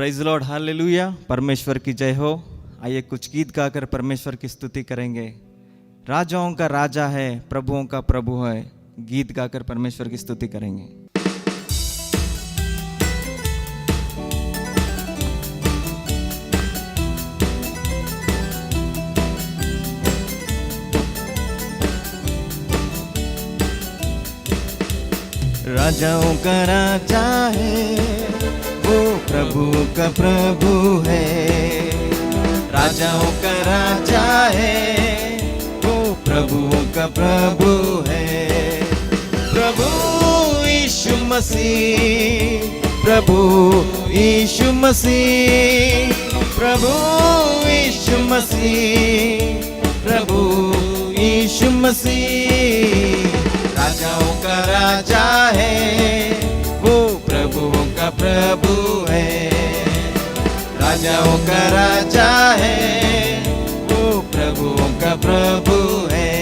Praise Lord, hallelujah. परमेश्वर की जय हो। आइए कुछ गीत गाकर परमेश्वर की स्तुति करेंगे। राजाओं का राजा है, प्रभुओं का प्रभु है। गीत गाकर परमेश्वर की स्तुति करेंगे। राजाओं का राजा है, वो प्रभु का प्रभु है। राजाओं का राजा है, वो प्रभुओं का प्रभु है। प्रभु यीशु मसीह, प्रभु यीशु मसीह, प्रभु यीशु मसीह, प्रभु यीशु मसीह। राजाओं का राजा है, वो प्रभुओं का प्रभु है। राजाओं का राजा है, वो प्रभुओं का प्रभु है।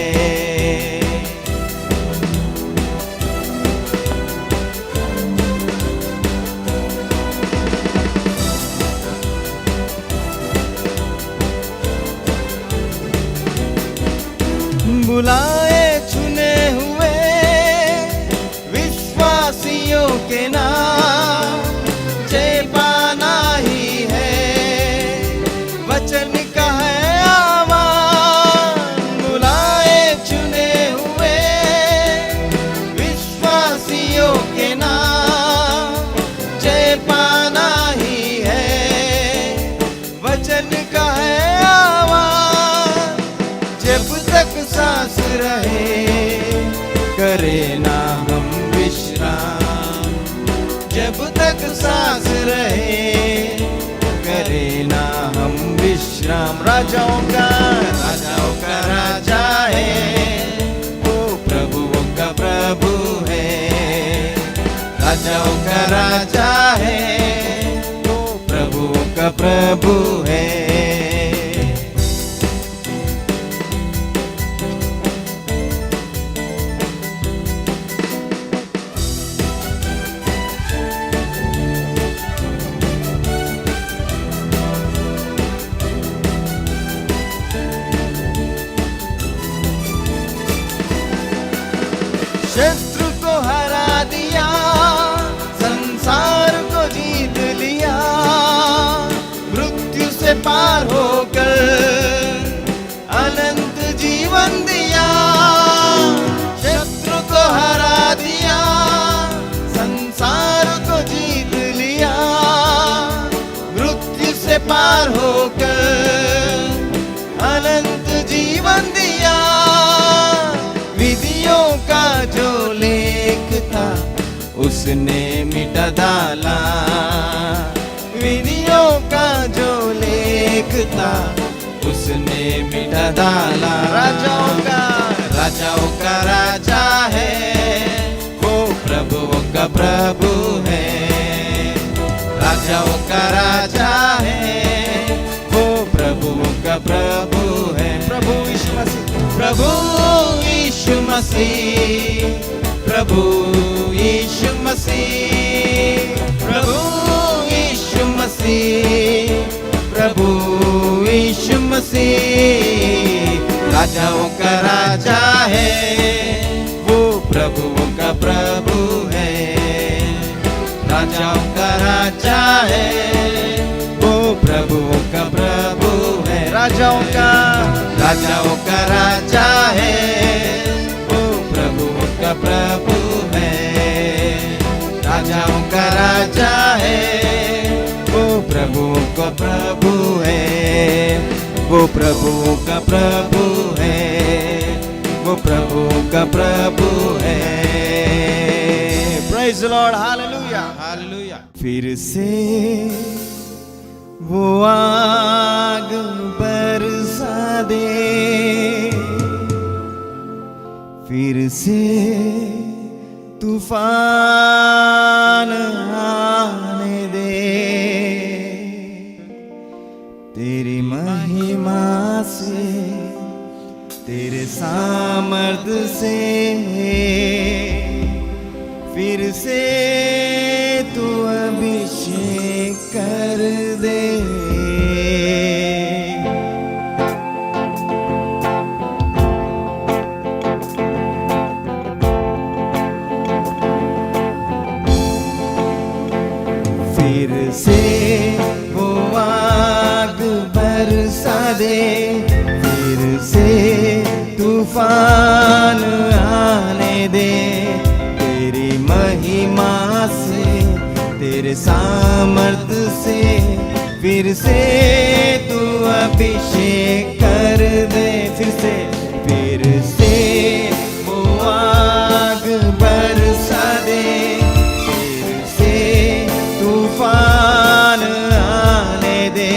बुलाए चुने हुए विश्वासियों के नाम, जय पाना ही है, वचन का है आह्वान। बुलाए चुने हुए विश्वासियों के नाम, जय पाना ही है, वचन का है आह्वान। जब तक सांस रहे करे ना हम विश्राम, जब तक सांस रहे करे ना हम विश्राम। राजाओं का राजा है, वो प्रभुओं का प्रभु है। राजाओं का राजा है, वो प्रभुओं का प्रभु है। शत्रु को हरा दिया, संसार को जीत लिया, मृत्यु से पार होकर अनंत जीवन दिया। शत्रु को हरा दिया, संसार को जीत लिया, मृत्यु से पार होकर अनंत जीवन दिया। विधियों का जो लेख था उसने मिटा डाला, विधियों का जो लेख था उसने मिटा डाला। राजाओं का राजा है, वो प्रभुओं का प्रभु है। राजाओं का राजा है, वो प्रभुओं का प्रभु है। प्रभु यीशु मसीह, प्रभु यीशु मसीह, प्रभु यीशु मसीह, प्रभु यीशु मसीह, प्रभु यीशु मसीह। राजाओं का राजा है, वो प्रभुओं का प्रभु है। राजाओं का राजा है, वो प्रभुओं का प्रभु है। राजाओं का राजा है, वो प्रभुओं का प्रभु है। राजाओं का राजा है, वो प्रभुओं का प्रभु है। वो प्रभुओं का प्रभु है, वो प्रभुओं का प्रभु है। Praise Lord, hallelujah hallelujah. फिर से वो आग बरसा दे, फिर से तूफान आने दे। तेरी महिमा से, तेरे सामर्थ्य से, फिर से तू अभिषेक कर तूफान आने दे, तेरी महिमा से, तेरे सामर्थ से फिर से तू अभिषेक कर दे। फिर से वो आग बरसा दे, फिर से तूफान आने दे,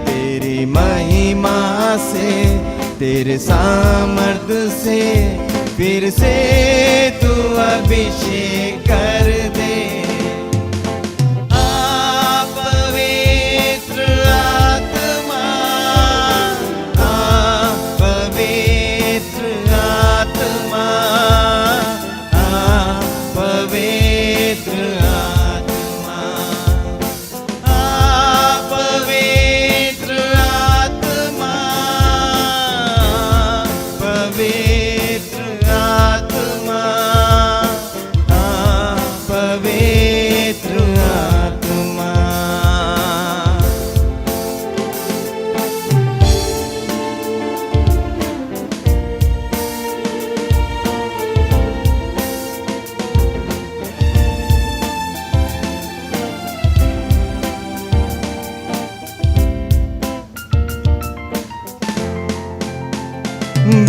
तेरी महिमा से, तेरे सामर्थ से फिर से तू अभिषेक कर दे।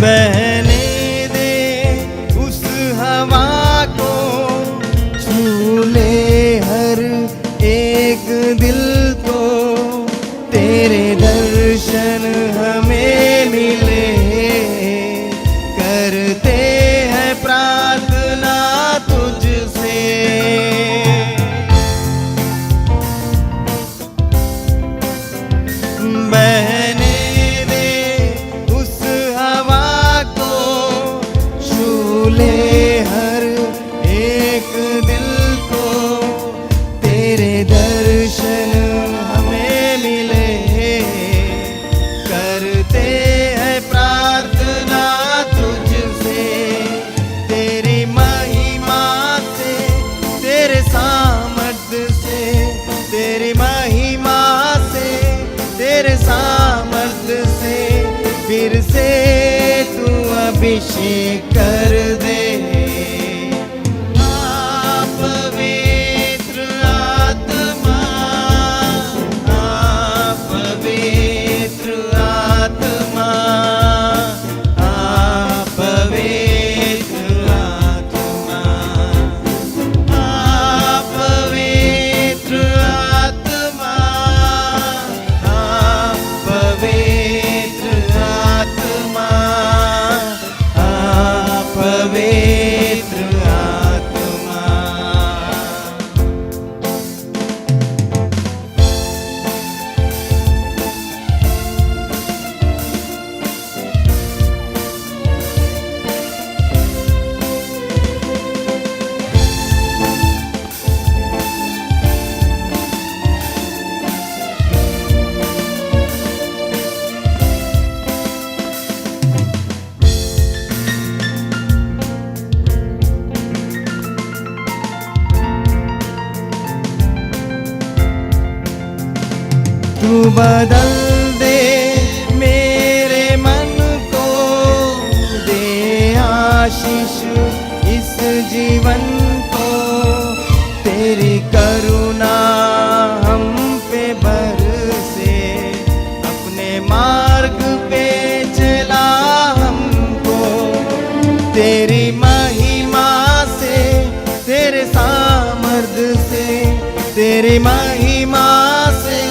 बहने दे उस हवा को, छू ले हर एक दिल को, तेरे दर्शन हमें मिले, करते हैं प्रार्थना तुझसे। बहने ले हर एक दिल को, तेरे दर्शन हमें मिले, करते हैं प्रार्थना तुझसे। तेरी महिमा से, तेरे सामर्थ से, तेरी महिमा से, तेरे सामर्थ से फिर से तू अभिषेक कर दे। पवित्र आत्मा, पवित्र आत्मा, पवित्र आत्मा, पवित्र आत्मा, पवित्र आत्मा, पवित्र आत्मा। तू बदल दे मेरे मन को, दे आशीष इस जीवन को, तेरी करुणा हम पे बरसे, अपने मार्ग पे चला हमको, तेरी महिमा से, तेरे सामर्थ से, तेरी महिमा से,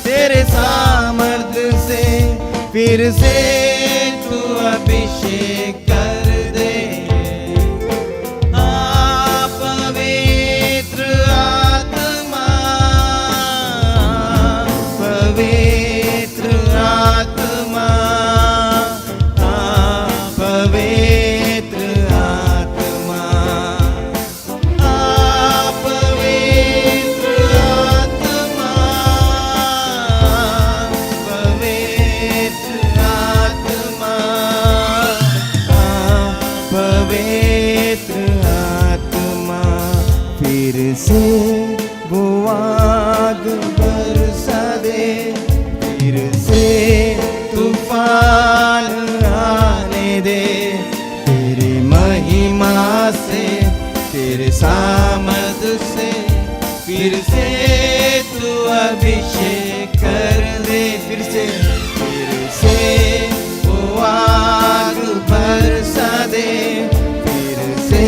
तेरे सामर्थ से फिर से तू अभिषेक कर दे। पवित्र आत्मा, पवित्र आत्मा, पवित्र आत्मा, पवित्र आत्मा, पवित्र आत्मा, पवित्र आत्मा, फिर से वो आग बरसा दे, फिर से तूफान आने दे। सामर्थ से फिर से तू अभिषेक कर दे, फिर से वो आग बरसा दे, फिर से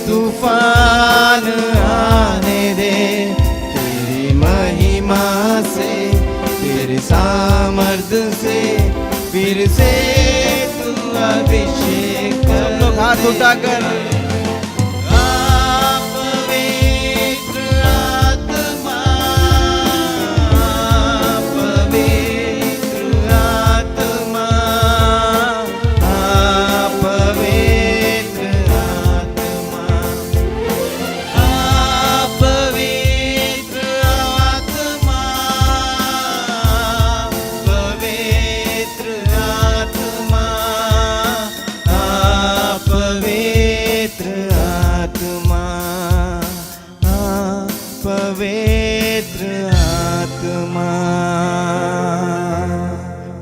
तूफान आने दे, तेरी महिमा से तेरे सामर्थ से फिर से तू अभिषेक कर। सब लोग हाथ उठाकर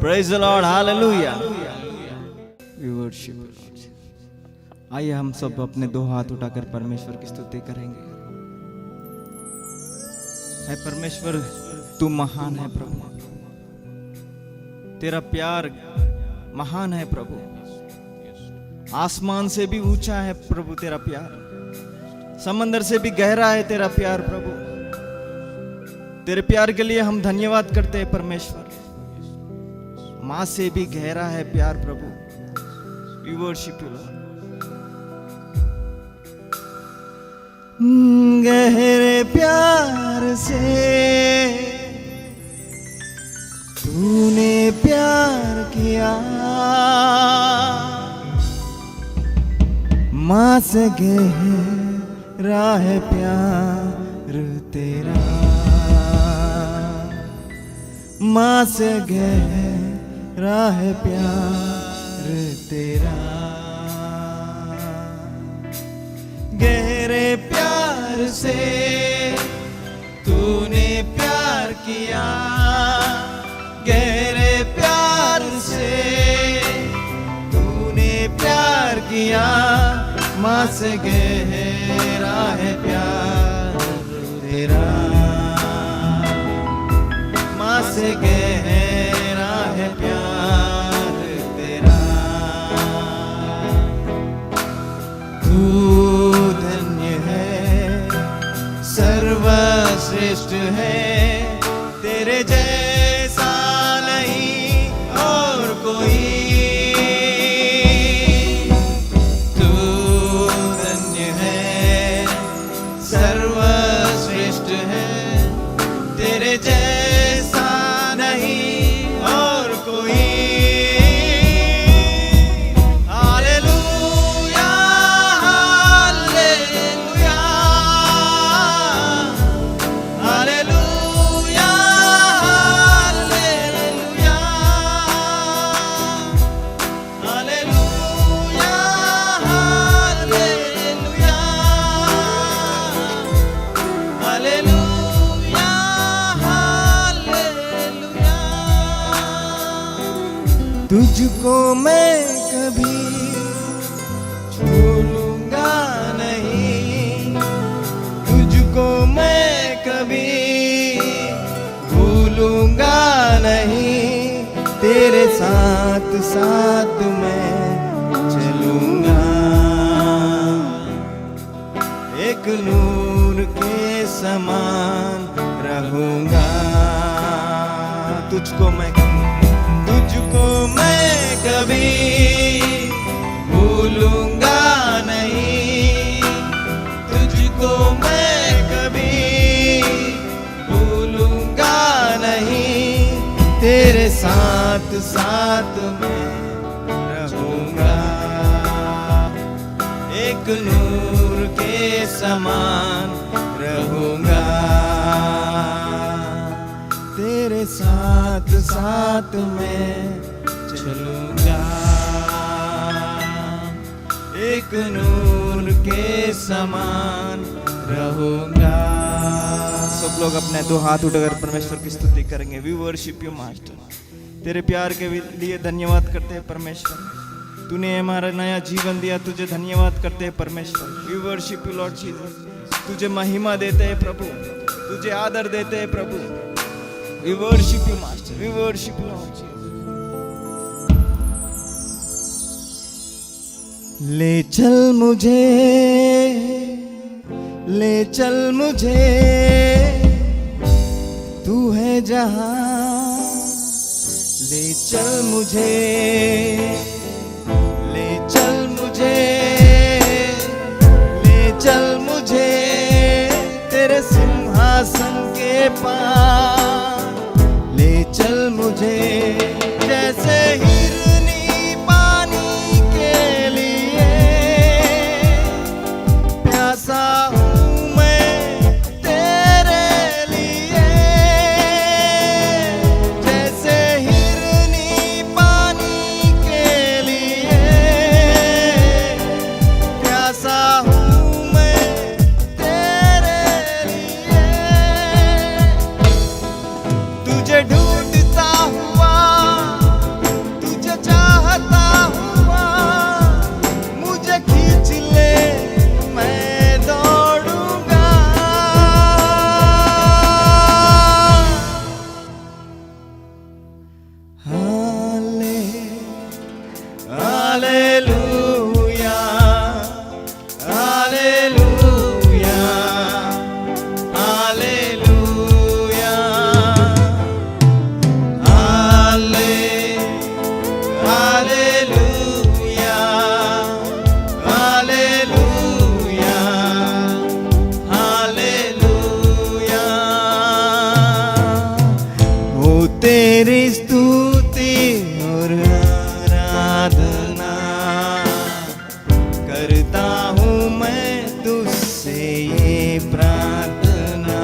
Praise the Lord, hallelujah. We worship you, Lord. आइए हम सब अपने दो हाथ उठाकर परमेश्वर की स्तुति करेंगे। है परमेश्वर, तू महान है प्रभु, तेरा प्यार महान है प्रभु, आसमान से भी ऊंचा है प्रभु तेरा प्यार, समंदर से भी गहरा है तेरा प्यार प्रभु। तेरे प्यार के लिए हम धन्यवाद करते हैं परमेश्वर। मां से भी गहरा है प्यार प्रभु। We worship you, Lord. गहरे प्यार से तूने प्यार किया, मां से गहरा है प्यार तेरा, मां से गहरा है प्यार तेरा। गहरे प्यार से तूने प्यार किया, गहरे प्यार से तूने प्यार किया, मां से गहरा है प्यार तेरा, मां से गहरा है प्यार तेरा। तू धन्य है, सर्वश्रेष्ठ है, तेरे जैसा नहीं और कोई। तू धन्य है, सर्वश्रेष्ठ है, तेरे जैसा नहीं और कोई। Hallelujah hallelujah hallelujah hallelujah hallelujah hallelujah hallelujah hallelujah. तुझको मैं कभी छोड़ूंगा नहीं, तुझको मैं कभी भूलूंगा नहीं, तेरे साथ साथ मैं चलूंगा। एक नूर के समान रहूंगा, तुझको मैं कभी भूलूंगा नहीं, तुझको मैं कभी भूलूंगा नहीं, तेरे साथ साथ मैं रहूंगा। एक नूर के समान रहूंगा, तेरे साथ साथ मैं चलूंगा। एक नूर के समान रहूंगा। सब लोग अपने दो हाथ उठाकर परमेश्वर की स्तुति करेंगे। We worship you master. तेरे प्यार के लिए धन्यवाद करते हैं परमेश्वर। तूने हमारा नया जीवन दिया, तुझे धन्यवाद करते हैं परमेश्वर। We worship you lord Jesus. तुझे महिमा देते हैं प्रभु, तुझे आदर देते हैं प्रभु। We worship you master, we worship you lord Jesus. ले चल मुझे, ले चल मुझे, तू है जहां। ले चल मुझे, ले चल मुझे, ले चल मुझे तेरे सिंहासन के पास। ले चल मुझे जैसे हिरनी पानी के लिए प्यासा हूँ मैं तेरे लिए। जैसे हिरनी पानी के लिए प्यासा हूँ मैं तेरे लिए। तुझे ढूंढता हुआ, तुझे चाहता हुआ, मुझे खींच ले मैं दौड़ूंगा। हाले हालेलुया, हालेलुया, हालेलुया, हाले हालेलुया, हालेलुया, हालेलुया। हो तेरी स्तुति और आराधना करता हूँ मैं तुझसे ये प्रार्थना।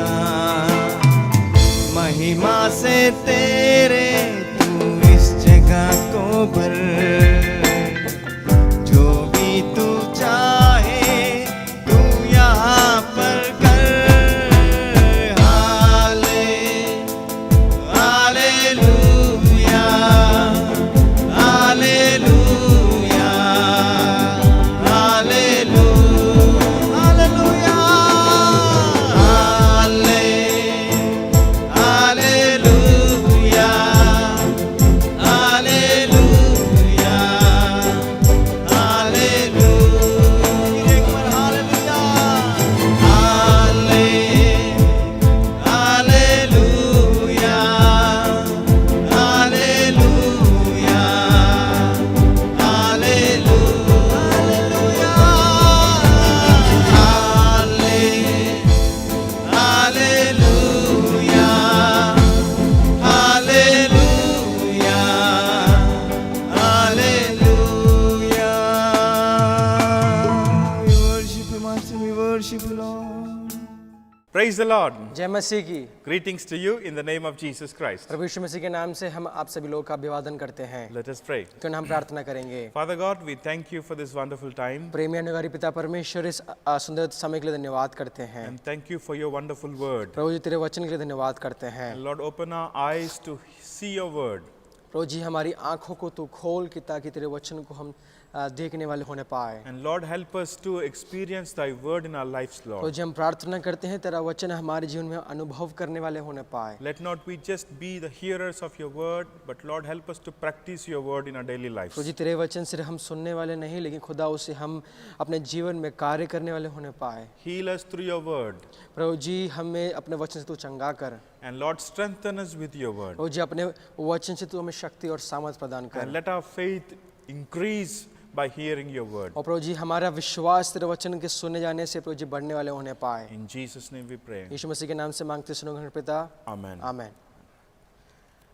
महिमा से तेरे तू इस जगह को भर, जो भी तू चाहे तू यहाँ पर कर। हाले हालेलुया, हालेलुया, हालेलुया, हालेलुया, हाले हालेलुया, हालेलुया, हालेलुया। एक बार हालेलुया, हाले हालेलुया, हालेलुया, हालेलुया, हाले hallelujah, hallelujah, hallelujah. We worship you, Master. We worship you, Lord. Praise the Lord. जय मसीह की। Greetings to you in the name of Jesus Christ. प्रभु यीशु मसीह के नाम से हम आप सभी लोगों का अभिवादन करते हैं। Let us pray. क्यों ना हम प्रार्थना करेंगे। Father God, we thank you for this wonderful time प्रेमी अनुग्रही पिता परमेश्वर, इस सुंदर समय के लिए धन्यवाद करते हैं। and thank you for your wonderful word. प्रभु जी तेरे वचन के लिए धन्यवाद करते हैं। And Lord, open our eyes to see your word. प्रभु जी हमारी आंखों को तू खोल कि ताकि तेरे वचन को हम देखने वाले होने पाए। And Lord, help us to experience thy word in our lives, Prabhu Lord. जी हम प्रार्थना करते हैं तेरा वचन हमारे जीवन में अनुभव करने वाले होने पाए। Let not we just be the hearers of your word, but Lord, help us to practice your word in our daily lives. प्रभु जी तेरे वचन सिर्फ हम सुनने वाले नहीं, लेकिन खुदा उसे हम अपने जीवन में कार्य करने वाले होने पाए। Heal us through your word. प्रभु जी हमें अपने वचन से तू चंगा कर। And Lord, strengthen us with your word. प्रभु जी अपने वचन से तू हमें शक्ति और सामर्थ प्रदान कर। And let our faith increase by hearing your word. और प्रभु जी हमारा विश्वास तेरे वचन के सुने जाने से प्रभु जी बढ़ने वाले होने पाए। In Jesus' name we pray. यीशु मसीह के नाम से मांगते सुनो घर पिता, Amen. Amen.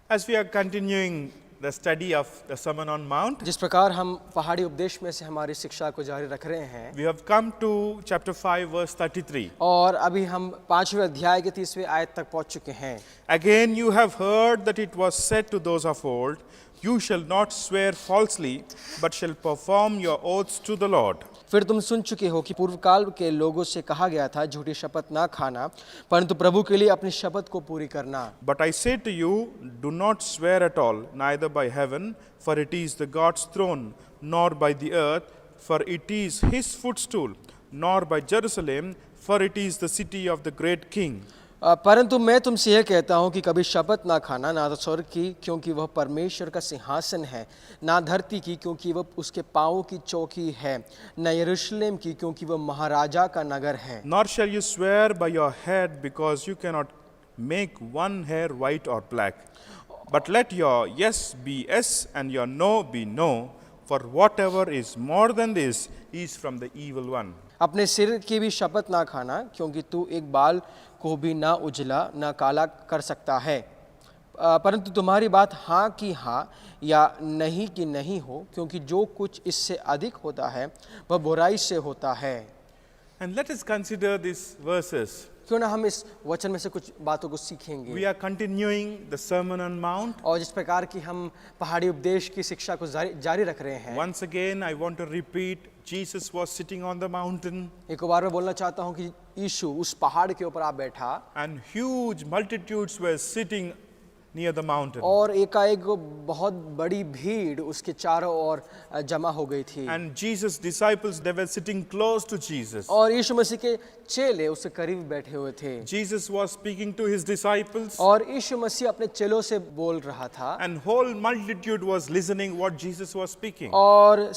As we are continuing the study of the Sermon on Mount, जिस प्रकार हम पहाड़ी उपदेश में से हमारी शिक्षा को जारी रख रहे हैं, we have come to chapter 5 verse 33. और अभी हम 5वें अध्याय के 30वें आयत तक पहुंच चुके हैं। Again you have heard that it was said to those of old, you shall not swear falsely, but shall perform your oaths to the Lord. फिर तुम सुन चुके हो कि पूर्व काल के लोगों से कहा गया था, झूठी शपथ ना खाना, परंतु प्रभु के लिए अपनी शपथ को पूरी करना। But I say to you, do not swear at all, neither by heaven, for it is the God's throne, nor by the earth, for it is his footstool, nor by Jerusalem, for it is the city of the great king. परंतु मैं तुमसे यह कहता हूँ कि कभी शपथ ना खाना, ना तो स्वर्ग की क्योंकि वह परमेश्वर का सिंहासन है, ना धरती की क्योंकि वह उसके पाँवों की चौकी है, न यरूशलेम की क्योंकि वह महाराजा का नगर है। Nor shall you swear by your head, because you cannot make one hair white or black. But let your yes be yes and your no be no, for whatever is more than this is from the evil one. अपने सिर की भी शपथ ना खाना, क्योंकि तू एक बाल को भी ना उजला ना काला कर सकता है, परंतु तुम्हारी बात हाँ की हाँ या नहीं की नहीं हो, क्योंकि जो कुछ इससे अधिक होता है वह बुराई से होता है। And let us consider these verses. क्यों ना हम इस वचन में से कुछ बातों को सीखेंगे। We are continuing the Sermon on Mount. और जिस प्रकार की हम पहाड़ी उपदेश की शिक्षा को जारी रख रहे हैं। Once again, I want to repeat, Jesus was sitting on the mountain. एक बार मैं बोलना चाहता हूँ कि यीशु उस पहाड़ के ऊपर आ बैठा। And huge multitudes were sitting near the mountain. और एकाएक बहुत बड़ी भीड़ उसके चारों ओर जमा हो गई थी। And Jesus' disciples, they were sitting close to Jesus. और यीशु मसीह के चेले उसके करीब बैठे हुए थे। Jesus was speaking to his disciples. और यीशु मसीह अपने चेलों से बोल रहा था। And whole multitude was listening what Jesus was speaking. और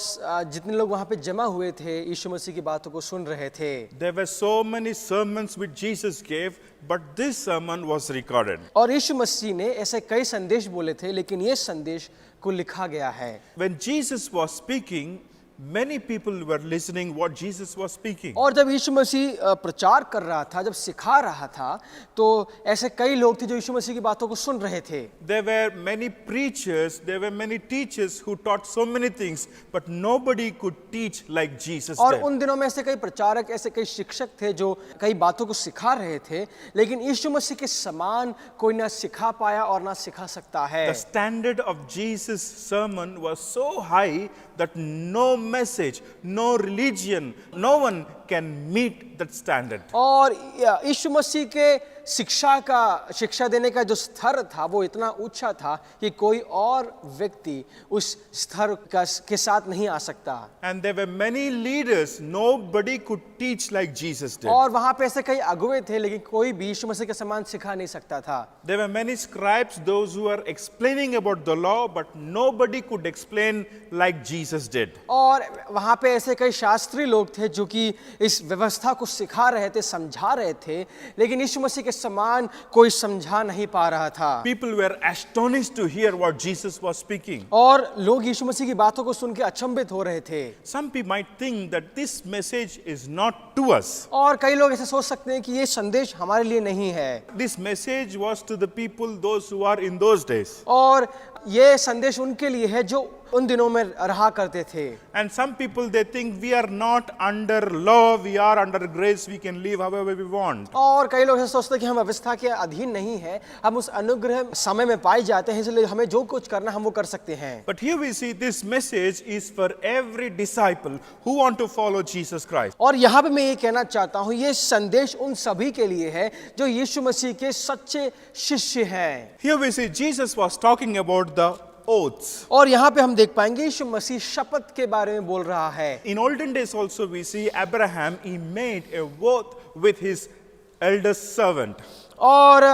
जितने लोग वहाँ पे जमा हुए थे यीशु मसीह की बातों को सुन रहे थे। There were so many sermons which Jesus gave, but this sermon was recorded. और यीशु मसीह ने ऐसे कई संदेश बोले थे, लेकिन ये संदेश को लिखा गया है। When Jesus was speaking, many people were listening what Jesus was speaking. और जब यीशु मसीह प्रचार कर रहा था, जब सिखा रहा था, तो ऐसे कई लोग थे जो यीशु मसीह की बातों को सुन रहे थे। There were many preachers, there were many teachers who taught so many things, but nobody could teach like Jesus और did. उन दिनों में ऐसे कई प्रचारक, ऐसे कई शिक्षक थे जो कई बातों को सिखा रहे थे, लेकिन यीशु मसीह के समान कोई ना सिखा पाया और ना सिखा सकता है। The standard of Jesus' sermon was so high that no message, no religion, no one can meet that standard. और यीशु मसीह के शिक्षा देने का जो स्तर था वो इतना ऊंचा था कि कोई और व्यक्ति उस स्तर के साथ नहीं आ सकता। And there were many leaders, nobody could teach like Jesus did. और वहाँ पे ऐसे कई अगुवे थे, लेकिन कोई भी यीशु मसीह के समान सिखा नहीं सकता था। There were many scribes, those who were explaining about the law, but nobody could explain like Jesus did. और वहाँ पे ऐसे कई शास्त्री लोग थे जो कि इस व्यवस्था को सिखा रहे थे, समझा रहे थे, लेकिन यीशु मसीह के समान कोई समझा नहीं पा रहा था। People were astonished to hear what Jesus was speaking. और लोग यीशु मसीह की बातों को सुन के अचंभित हो रहे थे। Some people might think that this message is not to us. और कई लोग ऐसे सोच सकते हैं कि ये संदेश हमारे लिए नहीं है। This message was to the people, those who are in those days. और ये संदेश उनके लिए है जो उन दिनों में रहा करते थे। And some people, they think we are not under law, we are under grace, we can live however we want. और कई लोग ऐसे सोचते हैं कि हम व्यवस्था के अधीन नहीं है, हम उस अनुग्रह समय में पाए जाते हैं, इसलिए हमें जो कुछ करना हम वो कर सकते हैं। But here we see this message is for every disciple who want to follow Jesus Christ. और यहाँ पे मैं ये कहना चाहता हूँ, ये संदेश उन सभी के लिए है जो यीशु मसीह के सच्चे शिष्य हैं। Here we see Jesus was talking about the oaths. और यहाँ पे हम देख पाएंगे यीशु मसीह शपथ के बारे में बोल रहा है। In olden days also we see Abraham, he made a oath with his eldest servant. और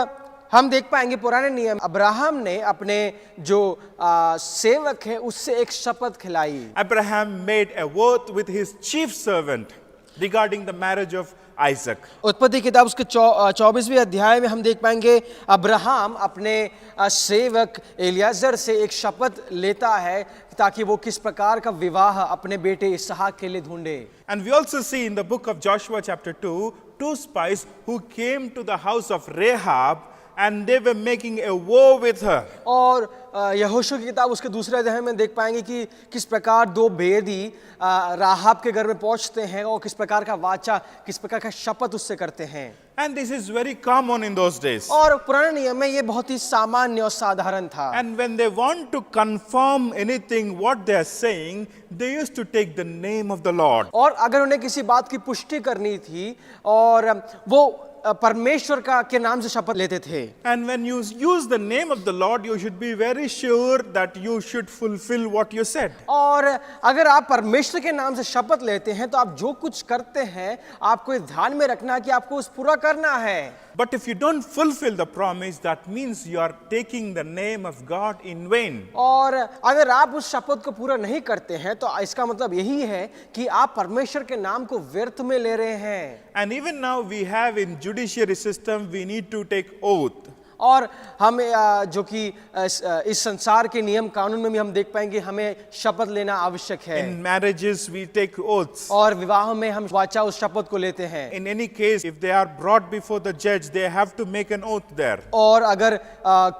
हम देख पाएंगे पुराने नियम, अब्राहम ने अपने जो सेवक है उससे एक शपथ खिलाई। Abraham made a oath with his chief servant regarding the marriage of Isaac. उत्पत्ति किताब उसके 24वें अध्याय में हम देख पाएंगे अब्राहम अपने सेवक एलियाजर से एक शपथ लेता है ताकि वो किस प्रकार का विवाह अपने बेटे इसहाक के लिए ढूंढे। And we also see in the book of Joshua chapter 2, two spies who came to the house of Rahab and they were making a vow with her. और यहोशू की किताब उसके दूसरे अध्याय में देख पाएंगे कि किस प्रकार दो भेदी राहाब के घर में पहुंचते हैं और किस प्रकार का वाचा, किस प्रकार का शपथ उससे करते हैं। And this is very common in those days. और पुराने नियम में ये बहुत ही सामान्य और साधारण था। And when they want to confirm anything what they are saying, they used to take the name of the Lord. और अगर उन्हें किसी बात की पुष्टि करनी थी और वो परमेश्वर के नाम से शपथ लेते थे। And when you use the name of the Lord, you should be very sure that you should fulfill what you said. और अगर आप परमेश्वर के नाम से शपथ लेते हैं तो आप जो कुछ करते हैं आपको इस ध्यान में रखना है कि आपको उस पूरा करना है। But if you don't fulfill the promise, that means you are taking the name of God in vain. और अगर आप उस शपथ को पूरा नहीं करते हैं तो इसका मतलब यही है कि आप परमेश्वर के नाम को व्यर्थ में ले रहे हैं। And even now we have in judiciary system, we need to take oath. और हम जो कि इस संसार के नियम कानून में भी हम देख पाएंगे हमें शपथ लेना आवश्यक है। In marriages, we take oaths. और विवाह में हम वाचा उस शपथ को लेते हैं। In any case, if they are brought before the judge, they have to make an oath there. और अगर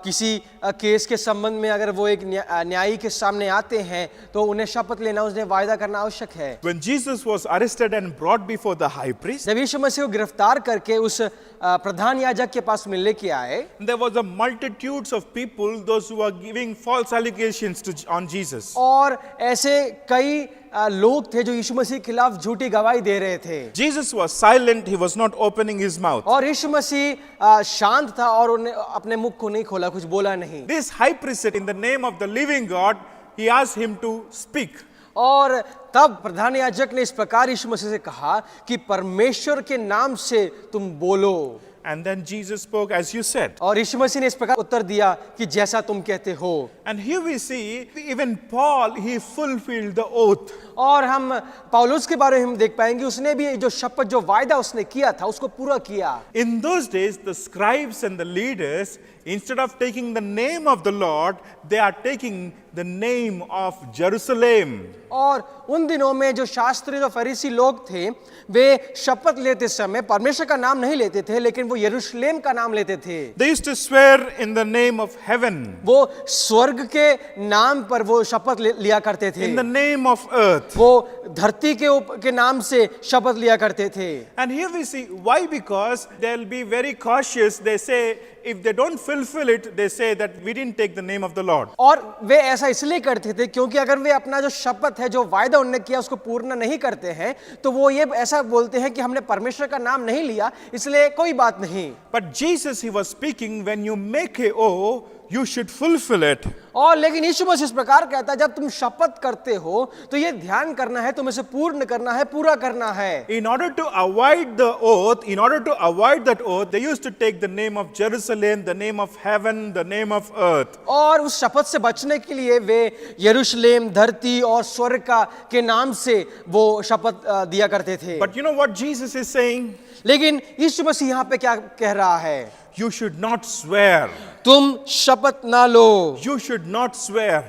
किसी केस के संबंध में अगर वो एक न्यायी के सामने आते हैं तो उन्हें शपथ लेना, उन्हें वायदा करना आवश्यक है। When Jesus was arrested and brought before the high priest, जब यीशु मसीह को गिरफ्तार करके उस प्रधान याजक के पास मिलने के आए, there was a multitudes of people, those who were giving false allegations on Jesus. और ऐसे कई लोग थे जो यीशु मसीह के खिलाफ झूठी गवाही दे रहे थे। Jesus was silent, he was not opening his mouth. और यीशु मसीह शांत था और उन्हें अपने मुख को नहीं खोला, कुछ बोला नहीं। This high priest said, in the name of the living God, he asked him to speak. और तब प्रधान याजक ने इस प्रकार यीशु मसीह से कहा कि परमेश्वर के नाम से तुम बोलो। And then Jesus spoke as you said. और यीशु मसीह ने इस प्रकार उत्तर दिया कि जैसा तुम कहते हो। And here we see even Paul, he fulfilled the oath. और हम पौलुस के बारे में हम देख पाएंगे उसने भी जो शपथ जो वायदा उसने किया था उसको पूरा किया। In those days, the scribes and the leaders, instead of taking the name of the Lord, they are taking the name of Jerusalem. और उन दिनों में जो शास्त्री जो फरीसी लोग थे वे शपथ लेते समय परमेश्वर का नाम नहीं लेते थे लेकिन वो यरूशलेम का नाम लेते थे। They used to swear in the name of heaven, वो स्वर्ग के नाम पर वो शपथ लिया करते थे। in the name of earth. वो धरती के नाम से शपथ लिया करते थे। And here we see why, because they'll be very cautious. They say if they don't fulfill it, they say that we didn't take the name of the Lord. और वे ऐसा इसलिए करते थे क्योंकि अगर वे अपना जो शपथ है जो वायदा उन्होंने किया उसको पूर्ण नहीं करते हैं तो वो ये ऐसा बोलते हैं कि हमने परमेश्वर का नाम नहीं लिया इसलिए कोई बात नहीं। But Jesus, he was speaking, when you make a oath, you should fulfill it. और लेकिन यीशु मसीह इस प्रकार कहता है जब तुम शपथ करते हो तो ये ध्यान करना है, तुम्हें से पूर्ण करना है, पूरा करना है। In order to avoid the oath, in order to avoid that oath, they used to take the name of Jerusalem, the name of heaven, the name of earth. और उस शपथ से बचने के लिए वे यरूशलेम, धरती और स्वर्ग के नाम से वो शपथ दिया करते थे। But you know what Jesus is saying? लेकिन यीशु मसीह यहाँ पे क्या कह रहा है? You should not swear. तुम शपथ ना लो, You should not swear.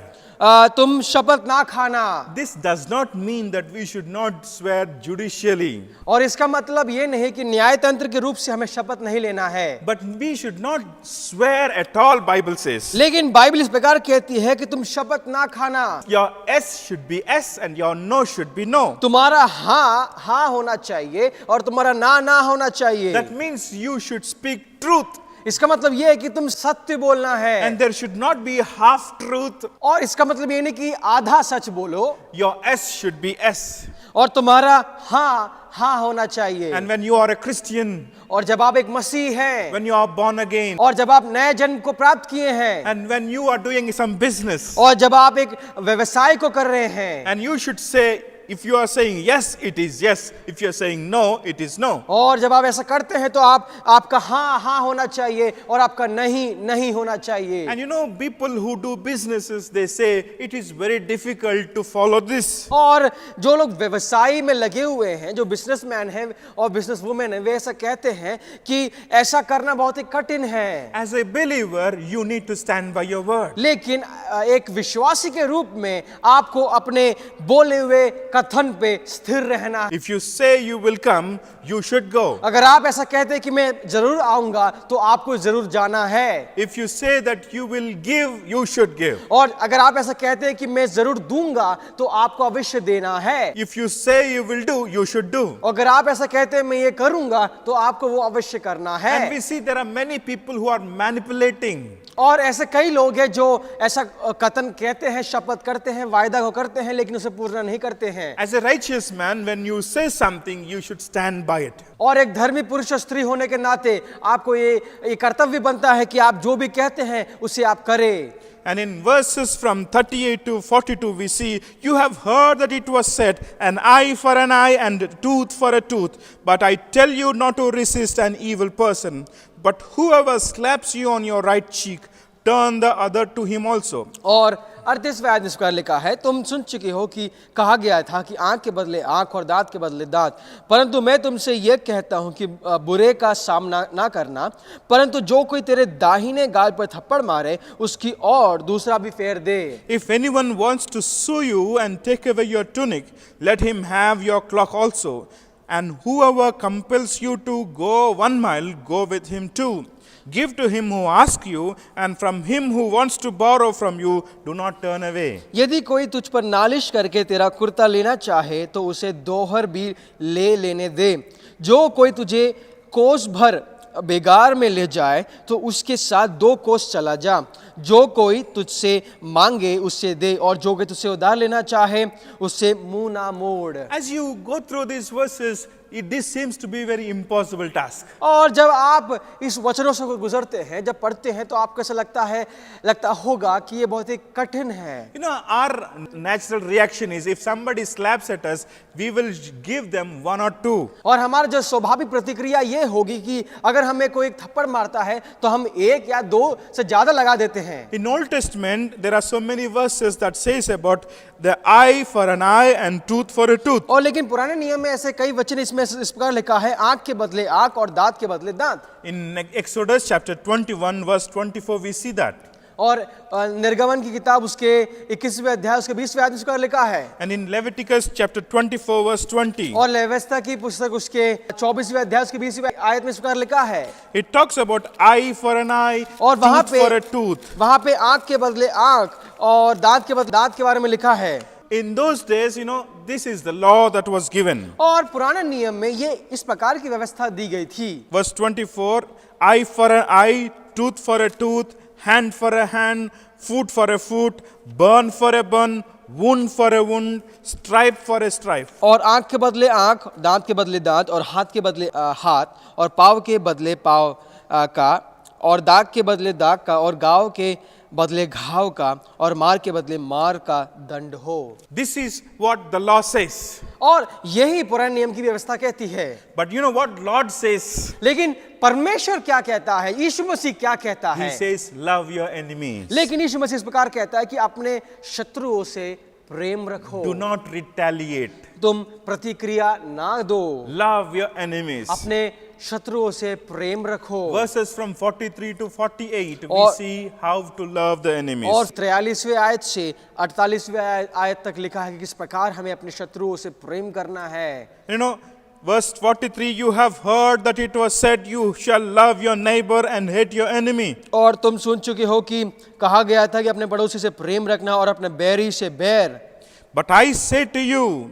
तुम शपथ ना खाना। This does not mean that we should not swear judicially. और इसका मतलब ये नहीं कि न्याय तंत्र के रूप से हमें शपथ नहीं लेना है, But we should not swear at all, Bible says. लेकिन बाइबल इस प्रकार कहती है कि तुम शपथ ना खाना। Your yes should be yes and your no should be no. तुम्हारा हाँ हाँ होना चाहिए और तुम्हारा ना ना होना चाहिए। That means you should speak truth. इसका मतलब ये है कि तुम सत्य बोलना है। And there should not be half truth. और इसका मतलब ये नहीं कि आधा सच बोलो। Your yes should be yes. और तुम्हारा हाँ हाँ होना चाहिए। And when you are a Christian, और जब आप एक मसीह हैं, when you are born again, और जब आप नए जन्म को प्राप्त किए हैं, and when you are doing some business, और जब आप एक व्यवसाय को कर रहे हैं, and you should say, if you are saying yes, it is yes. If you are saying no, it is no. और जब आप ऐसा करते हैं तो आपका हाँ हाँ होना चाहिए और आपका नहीं नहीं होना चाहिए। And you know, people who do businesses, they say it is very difficult to follow this. और जो लोग व्यवसाय में लगे हुए हैं, जो बिजनेसमैन हैं और बिजनेस वुमेन हैं, वे ऐसा कहते हैं कि ऐसा करना बहुत ही कठिन है। As a believer, you need to stand by your word. लेकिन एक विश्वासी के रूप में आपको अपने बोले हुए कथन पे स्थिर रहना। If you say you will come, you should go. अगर आप ऐसा कहते हैं कि मैं जरूर आऊंगा तो आपको जरूर जाना है। If you say that you will give, you should give. और अगर आप ऐसा कहते हैं कि मैं जरूर दूंगा तो आपको अवश्य देना है। If you say you will do, you should do. अगर आप ऐसा कहते हैं मैं ये करूंगा तो आपको वो अवश्य करना है। And we see there are many people who are manipulating. और ऐसे कई लोग हैं जो ऐसा कथन कहते हैं, शपथ करते हैं, वायदा को करते हैं लेकिन उसे पूर्ण नहीं करते हैं। हैं। As a righteous man, when you say something, you should stand by it. और एक धर्मी पुरुष और स्त्री होने के नाते आपको ये कर्तव्य बनता है कि आप जो भी कहते हैं उसे आप करें। And in verses from 38 to 42, we see, you have heard that it was said, an eye for an eye and a tooth for a tooth. But I tell you not to resist an evil person. But whoever slaps you on your right cheek, turn the other to him also. और 38वें आयत में इस प्रकार लिखा है, तुम सुन चुके हो कि कहा गया था कि आंख के बदले आंख और दांत के बदले दांत, परंतु मैं तुमसे यह कहता हूं कि बुरे का सामना ना करना, परंतु जो कोई तेरे दाहिने गाल पर थप्पड़ मारे उसकी और दूसरा भी फेर दे। If anyone wants to sue you and take away your tunic, let him have your cloak also. And whoever compels you to go 1 mile, go with him too. Give to him who asks you, and from him who wants to borrow from you, do not turn away. यदि कोई तुझ पर नालिश करके तेरा कुर्ता लेना चाहे तो उसे दोहर भी ले लेने दे। जो कोई तुझे कोस भर बेगार में ले जाए तो उसके साथ 2 कोस चला जा। जो कोई तुझसे मांगे उससे दे, और जो कोई तुझसे उधार लेना चाहे उससे मुंह ना मोड़। As you go through these verses, this seems to be a very impossible task. और जब आप इस वचनों से गुजरते हैं, जब पढ़ते हैं, तो आपको ऐसा लगता होगा कि ये बहुत ही कठिन है। You know, our natural reaction is if somebody slaps at us, we will give them 1 or 2. और हमारा जो स्वाभाविक प्रतिक्रिया ये होगी कि अगर हमें कोई एक थप्पड़ मारता है तो हम 1 या 2 से ज्यादा लगा देते हैं। In Old Testament, there are so many verses that says about the eye for an eye and tooth for a tooth. और लेकिन पुराने नियम में ऐसे कई वचन इसमें इस प्रकार लिखा है, आंख के बदले आंख और दांत के बदले दांत। In Exodus chapter 21 verse 24, we see that. और निर्गमन की किताब उसके 21वें अध्याय उसके 20वें आयत में इस प्रकार लिखा है। And in Leviticus chapter 24 verse 20, और लेविस्ता की पुस्तक उसके 24वें अध्याय उसके 20वें आयत में इस प्रकार लिखा है। it talks about eye for an eye, और tooth for a tooth. वहां पे आंख के बदले आंख और दांत के बदले दांत के बारे में लिखा है। In those days, you know, this is the law that was given. और पुराने नियम में ये इस प्रकार की व्यवस्था दी गई थी। Verse 24, eye for an eye, tooth for a tooth, hand for a hand, foot for a foot, burn for a burn, wound for a wound, stripe for a stripe. और आंख के बदले आंख, दांत के बदले दांत, और हाथ के बदले हाथ, और पाँव के बदले पाँव का, और दाग के बदले दाग का, और घाव के बदले घाव का, और मार के बदले मार का दंड हो। This is what the law says. और यही पुराने नियम की व्यवस्था कहती है। But you know what Lord says? लेकिन परमेश्वर क्या कहता है, यीशु मसीह क्या कहता He है? says, love your enemies. लेकिन यीशु मसीह इस प्रकार कहता है कि अपने शत्रुओं से प्रेम रखो, Do not retaliate. तुम प्रतिक्रिया ना दो, Love your enemies. अपने शत्रुओं से प्रेम रखो। Verses from 43 to 48, we और- see how to love the enemies. और 43वें आयत से 48वें आयत तक लिखा है कि किस प्रकार हमें अपने शत्रुओं से प्रेम करना है। You know, verse 43, you have heard that it was said, you shall love your neighbor and hate your enemy. और तुम सुन चुके हो कि कहा गया था कि अपने पड़ोसी से प्रेम रखना और अपने बैरी से बैर। But I say to you,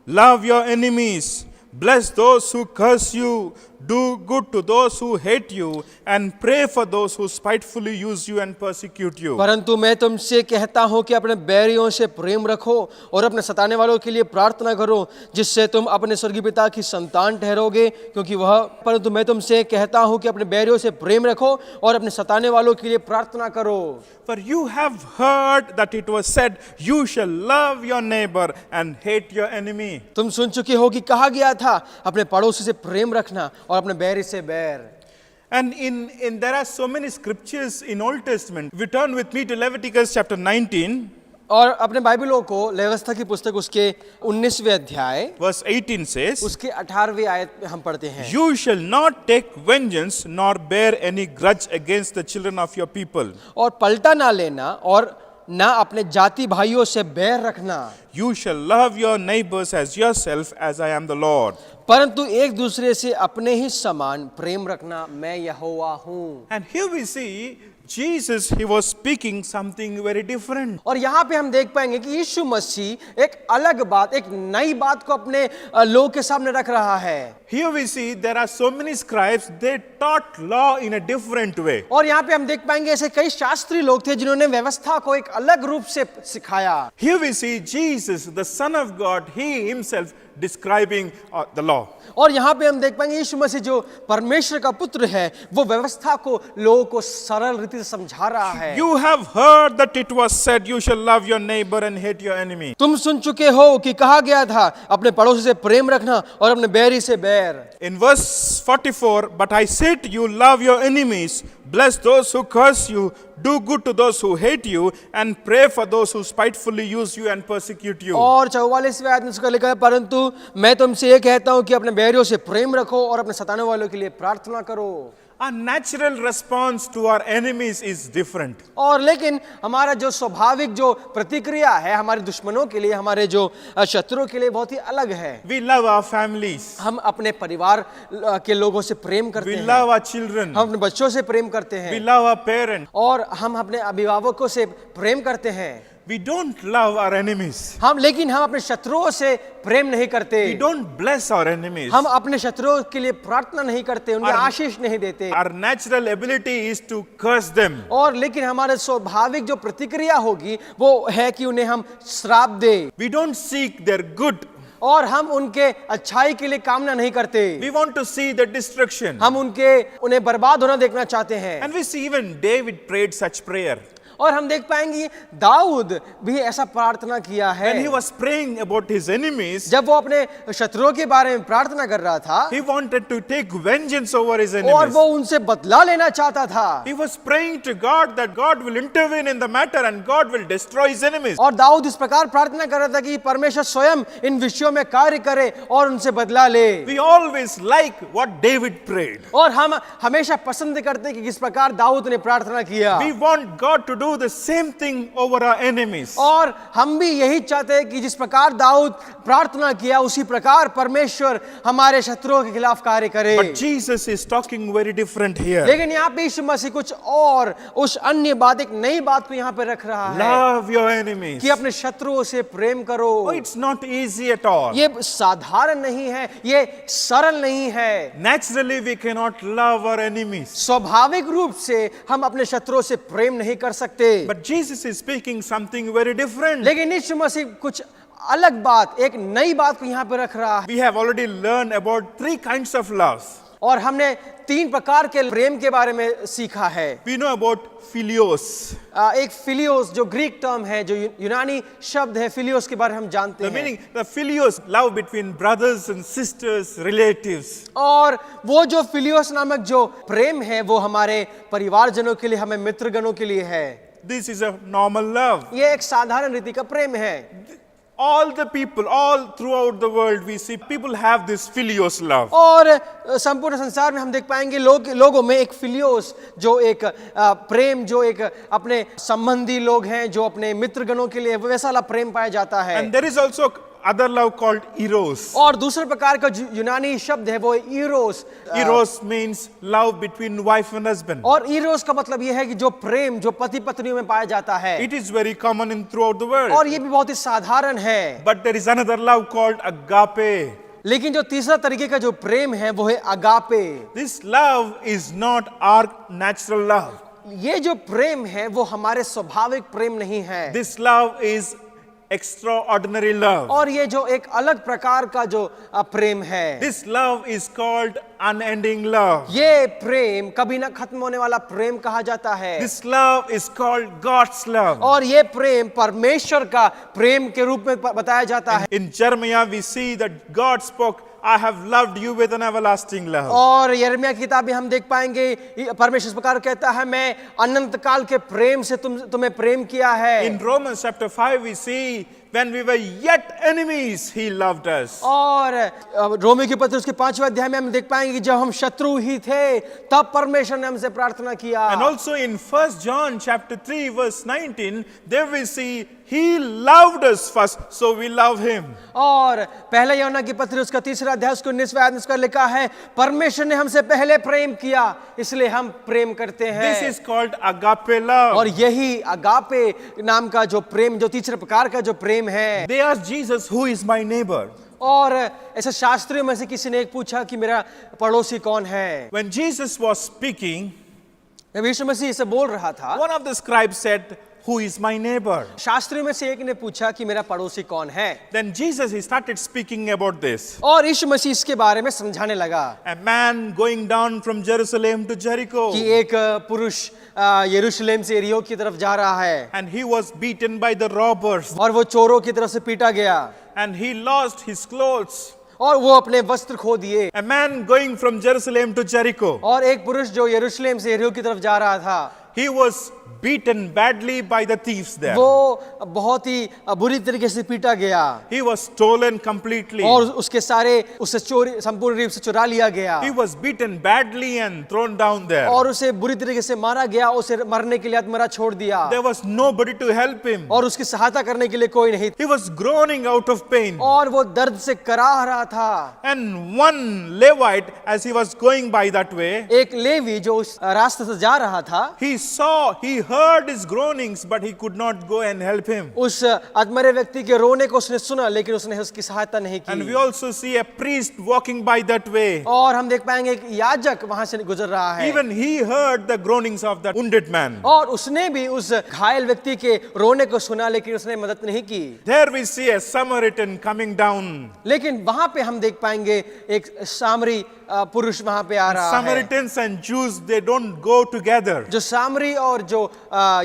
love your enemies, bless those who curse you, do good to those who hate you, and pray for those who spitefully use you and persecute you. परंतु मैं तुमसे कहता हूं कि अपने बैरियों से प्रेम रखो और अपने सताने वालों के लिए प्रार्थना करो, जिससे तुम अपने स्वर्गीय पिता की संतान ठहरोगे, क्योंकि वह परंतु मैं तुमसे कहता हूं कि अपने बैरियों से प्रेम रखो और अपने सताने वालों के लिए प्रार्थना करो। For you have heard that it was said, you shall love your neighbor and hate your enemy. तुम सुन चुके हो कि कहा गया था अपने पड़ोसी से प्रेम रखना और अपने बैरी से बैर। And in there are so many scriptures in Old Testament. If you turn with me to Leviticus chapter 19, और अपने बाइबलों को व्यवस्था की पुस्तक उसके 19वें अध्याय verse 18 says, उसके 18वें आयत में हम पढ़ते हैं, you shall not take vengeance nor bear any grudge against the children of your people. और पलटा ना लेना और ना अपने जाति भाइयों से बैर रखना, You shall love your neighbors as yourself, as I am the Lord. परंतु एक दूसरे से अपने ही समान प्रेम रखना, मैं यहोवा हूँ। And here we see Jesus, he was speaking something very different. और यहाँ पे हम देख पाएंगे कि यीशु मसीह एक अलग बात, एक नई बात को अपने लोगों के सामने रख रहा है। Here we see there are so many scribes, they taught law in a different way. और यहाँ पे हम देख पाएंगे ऐसे कई शास्त्री लोग थे जिन्होंने व्यवस्था को एक अलग रूप से सिखाया। Here we see Jesus, the Son of God, he himself describing the law. और यहाँ पे हम देख पाएंगे यीशु मसीह जो परमेश्वर का पुत्र है वो व्यवस्था को लोगों को सरल रीति से समझा रहा है। You have heard that it was said, you shall love your neighbor and hate your enemy. तुम सुन चुके हो कि कहा गया था अपने पड़ोसी से प्रेम रखना और अपने बैरी से बैर। In verse 44, but I say to you, love your enemies, bless those who curse you, do good to those who hate you, and pray for those who spitefully use you and persecute you. और 44वें आयत में इसका लिखा है, परंतु मैं तुमसे ये कहता हूँ कि अपने बैरियों से प्रेम रखो और अपने सताने वालों के लिए प्रार्थना करो। Our natural response to our enemies is different. और लेकिन हमारा जो स्वाभाविक जो प्रतिक्रिया है हमारे दुश्मनों के लिए, हमारे जो शत्रुओं के लिए बहुत ही अलग है। We love our families. हम अपने परिवार के लोगों से प्रेम करते We हैं, love our children. हम अपने बच्चों से प्रेम करते We हैं love our parents. और हम अपने अभिभावकों से प्रेम करते हैं। We don't love our enemies. लेकिन हम अपने शत्रुओं से प्रेम नहीं करते। We don't bless our enemies. हम अपने शत्रुओं के लिए प्रार्थना नहीं करते, उन्हें Our- आशीष नहीं देते। Our natural ability is to curse them. और लेकिन हमारे स्वाभाविक जो प्रतिक्रिया होगी वो है कि उन्हें हम श्राप दे We don't seek their good. और हम उनके अच्छाई के लिए कामना नहीं करते। We want to see their destruction. हम उन्हें बर्बाद होना देखना चाहते हैं। And we see even David prayed such prayer. और हम देख पाएंगे दाऊद भी ऐसा प्रार्थना किया है। When he was praying about his enemies, जब वो अपने शत्रुओं के बारे में प्रार्थना कर रहा था he wanted to take vengeance over his और enemies. वो उनसे बदला लेना चाहता था। He was praying to God that God will intervene in the matter and God will destroy his enemies. और दाऊद इस प्रकार प्रार्थना कर रहा था कि परमेश्वर स्वयं इन विषयों में कार्य करे और उनसे बदला ले। We always like what David prayed. और हम हमेशा पसंद करते हैं कि किस प्रकार दाऊद ने प्रार्थना किया। We want God to do the same thing over our enemies. और हम भी यही चाहते हैं कि जिस प्रकार दाऊद प्रार्थना किया उसी प्रकार परमेश्वर हमारे शत्रुओं के खिलाफ कार्य करे। But Jesus is talking very different here. लेकिन यहाँ पे यीशु मसीह कुछ और उस अन्य बात, एक नई बात को यहाँ पे रख रहा है Love your enemies. कि अपने शत्रुओं से प्रेम करो। Oh, it's not easy at all. ये साधारण नहीं है, ये सरल नहीं है। Naturally, we cannot love our enemies. स्वाभाविक रूप से हम अपने शत्रुओं से प्रेम नहीं कर सकते। But Jesus is speaking something very different. लेकिन यीशु मसीह कुछ अलग बात, एक नई बात को यहाँ पे रख रहा है। We have already learned about 3 kinds of love. और हमने 3 प्रकार के प्रेम के बारे में सीखा है। We know about philios. एक फिलियोस जो ग्रीक टर्म है, जो यूनानी शब्द है, फिलियोस के बारे में हम जानते The हैं। meaning, the philios, love between brothers and sisters, relatives. और वो जो फिलियोस नामक जो प्रेम है वो हमारे परिवारजनों के लिए, हमें मित्रगणों के लिए है। This is a normal love. ये एक साधारण रीति का प्रेम है। All the people, all throughout the world, we see people have this philios love. और संपूर्ण संसार में हम देख पाएंगे लोगों में एक फिलियोस, जो एक प्रेम, जो एक अपने संबंधी लोग हैं, जो अपने मित्रगणों के लिए वैसा वाला प्रेम पाया जाता है। And there is also other love called eros. और दूसरे प्रकार का जो यूनानी शब्द है वो है Eros. Eros means love between wife and husband. और इरोस का मतलब ये है कि जो प्रेम जो पति पत्नियों में पाया जाता है। It is very common in throughout the world. और ये भी बहुत ही साधारण है। But there is another love called agape. लेकिन जो तीसरा तरीके का जो प्रेम है वो है agape. This love is not our natural love. ये जो प्रेम है वो हमारे स्वाभाविक प्रेम नहीं है। This love is extraordinary love. और ये जो एक अलग प्रकार का जो प्रेम है, This love is called unending love. ये प्रेम कभी ना खत्म होने वाला प्रेम कहा जाता है। This love is called God's love. और ये प्रेम परमेश्वर का प्रेम के रूप में बताया जाता है। In Jeremiah we see that God spoke, I have loved you with an everlasting love. और यिर्मयाह की किताब में हम देख पाएंगे परमेश्वर इस प्रकार कहता है, मैं अनंत काल के प्रेम से तुम्हें प्रेम किया है। In Romans chapter 5 we see when we were yet enemies he loved us. और रोमी के पत्र उसके 5वें अध्याय में हम देख पाएंगे कि जब हम शत्रु ही थे तब परमेश्वर ने हमसे प्रार्थना किया। And also in 1 John chapter 3 verse 19 there we see He loved us first, so we love him. और पहले यूहन्ना की पत्री उसका 3 अध्याय उसको 19वें आयत में उसका लिखा है, परमेश्वर ने हमसे पहले प्रेम किया इसलिए हम प्रेम करते हैं। This is called agape love. और यही अगापे नाम का जो प्रेम, जो तीसरे प्रकार का जो प्रेम है। They asked Jesus, who is my neighbor? और ऐसे शास्त्रियों में से किसी ने एक पूछा कि मेरा पड़ोसी कौन है। When Jesus was speaking, जब यीशु मसीह इसे बोल रहा था, one of the scribes said, who is my neighbor? शास्त्रियों में से एक ने पूछा कि मेरा पड़ोसी कौन है। Then Jesus, he started speaking about this. और यीशु मसीह इसके बारे में समझाने लगा A man going down from Jerusalem to Jericho, कि एक पुरुष यरूशलेम से यरीहो की तरफ जा रहा है and he was beaten by the robbers, और वो चोरों की तरफ से पीटा गया and he lost his clothes. और वो अपने वस्त्र खो दिए। A man going from Jerusalem to Jericho, और एक पुरुष जो यरूशलेम से यरीहो की तरफ जा रहा था, he was beaten badly by the thieves there. वो बहुत ही बुरी तरीके से पीटा गया He was stolen completely. और उसके सारे उससे चोरी संपूर्ण रूप से चुरा लिया गया He was beaten badly and thrown down there. और उसे बुरी तरीके से मारा गया, उसे मरने के लिए आत्मरा छोड़ दिया There was nobody to help him. और उसकी सहायता करने के लिए कोई नहीं। He was groaning out of pain. और वो दर्द से कराह रहा था। And one Levite, as he was going by that way, एक लेवी जो उस रास्ते से जा रहा था, he heard his groanings, but he could not go and help him. उस अधमरे व्यक्ति के रोने को उसने सुना लेकिन उसने उसकी सहायता नहीं And we की। also see a priest walking by that way. और हम देख पाएंगे एक याजक वहां से गुजर रहा है Even he heard the groanings of that wounded man. और उसने भी उस घायल व्यक्ति के रोने को सुना लेकिन उसने मदद नहीं की। There we see a Samaritan coming down. लेकिन वहां पे हम देख पाएंगे एक सामरी पुरुष वहां पे आ रहा है। Samaritans and Jews, they don't go together. जो सामरी और जो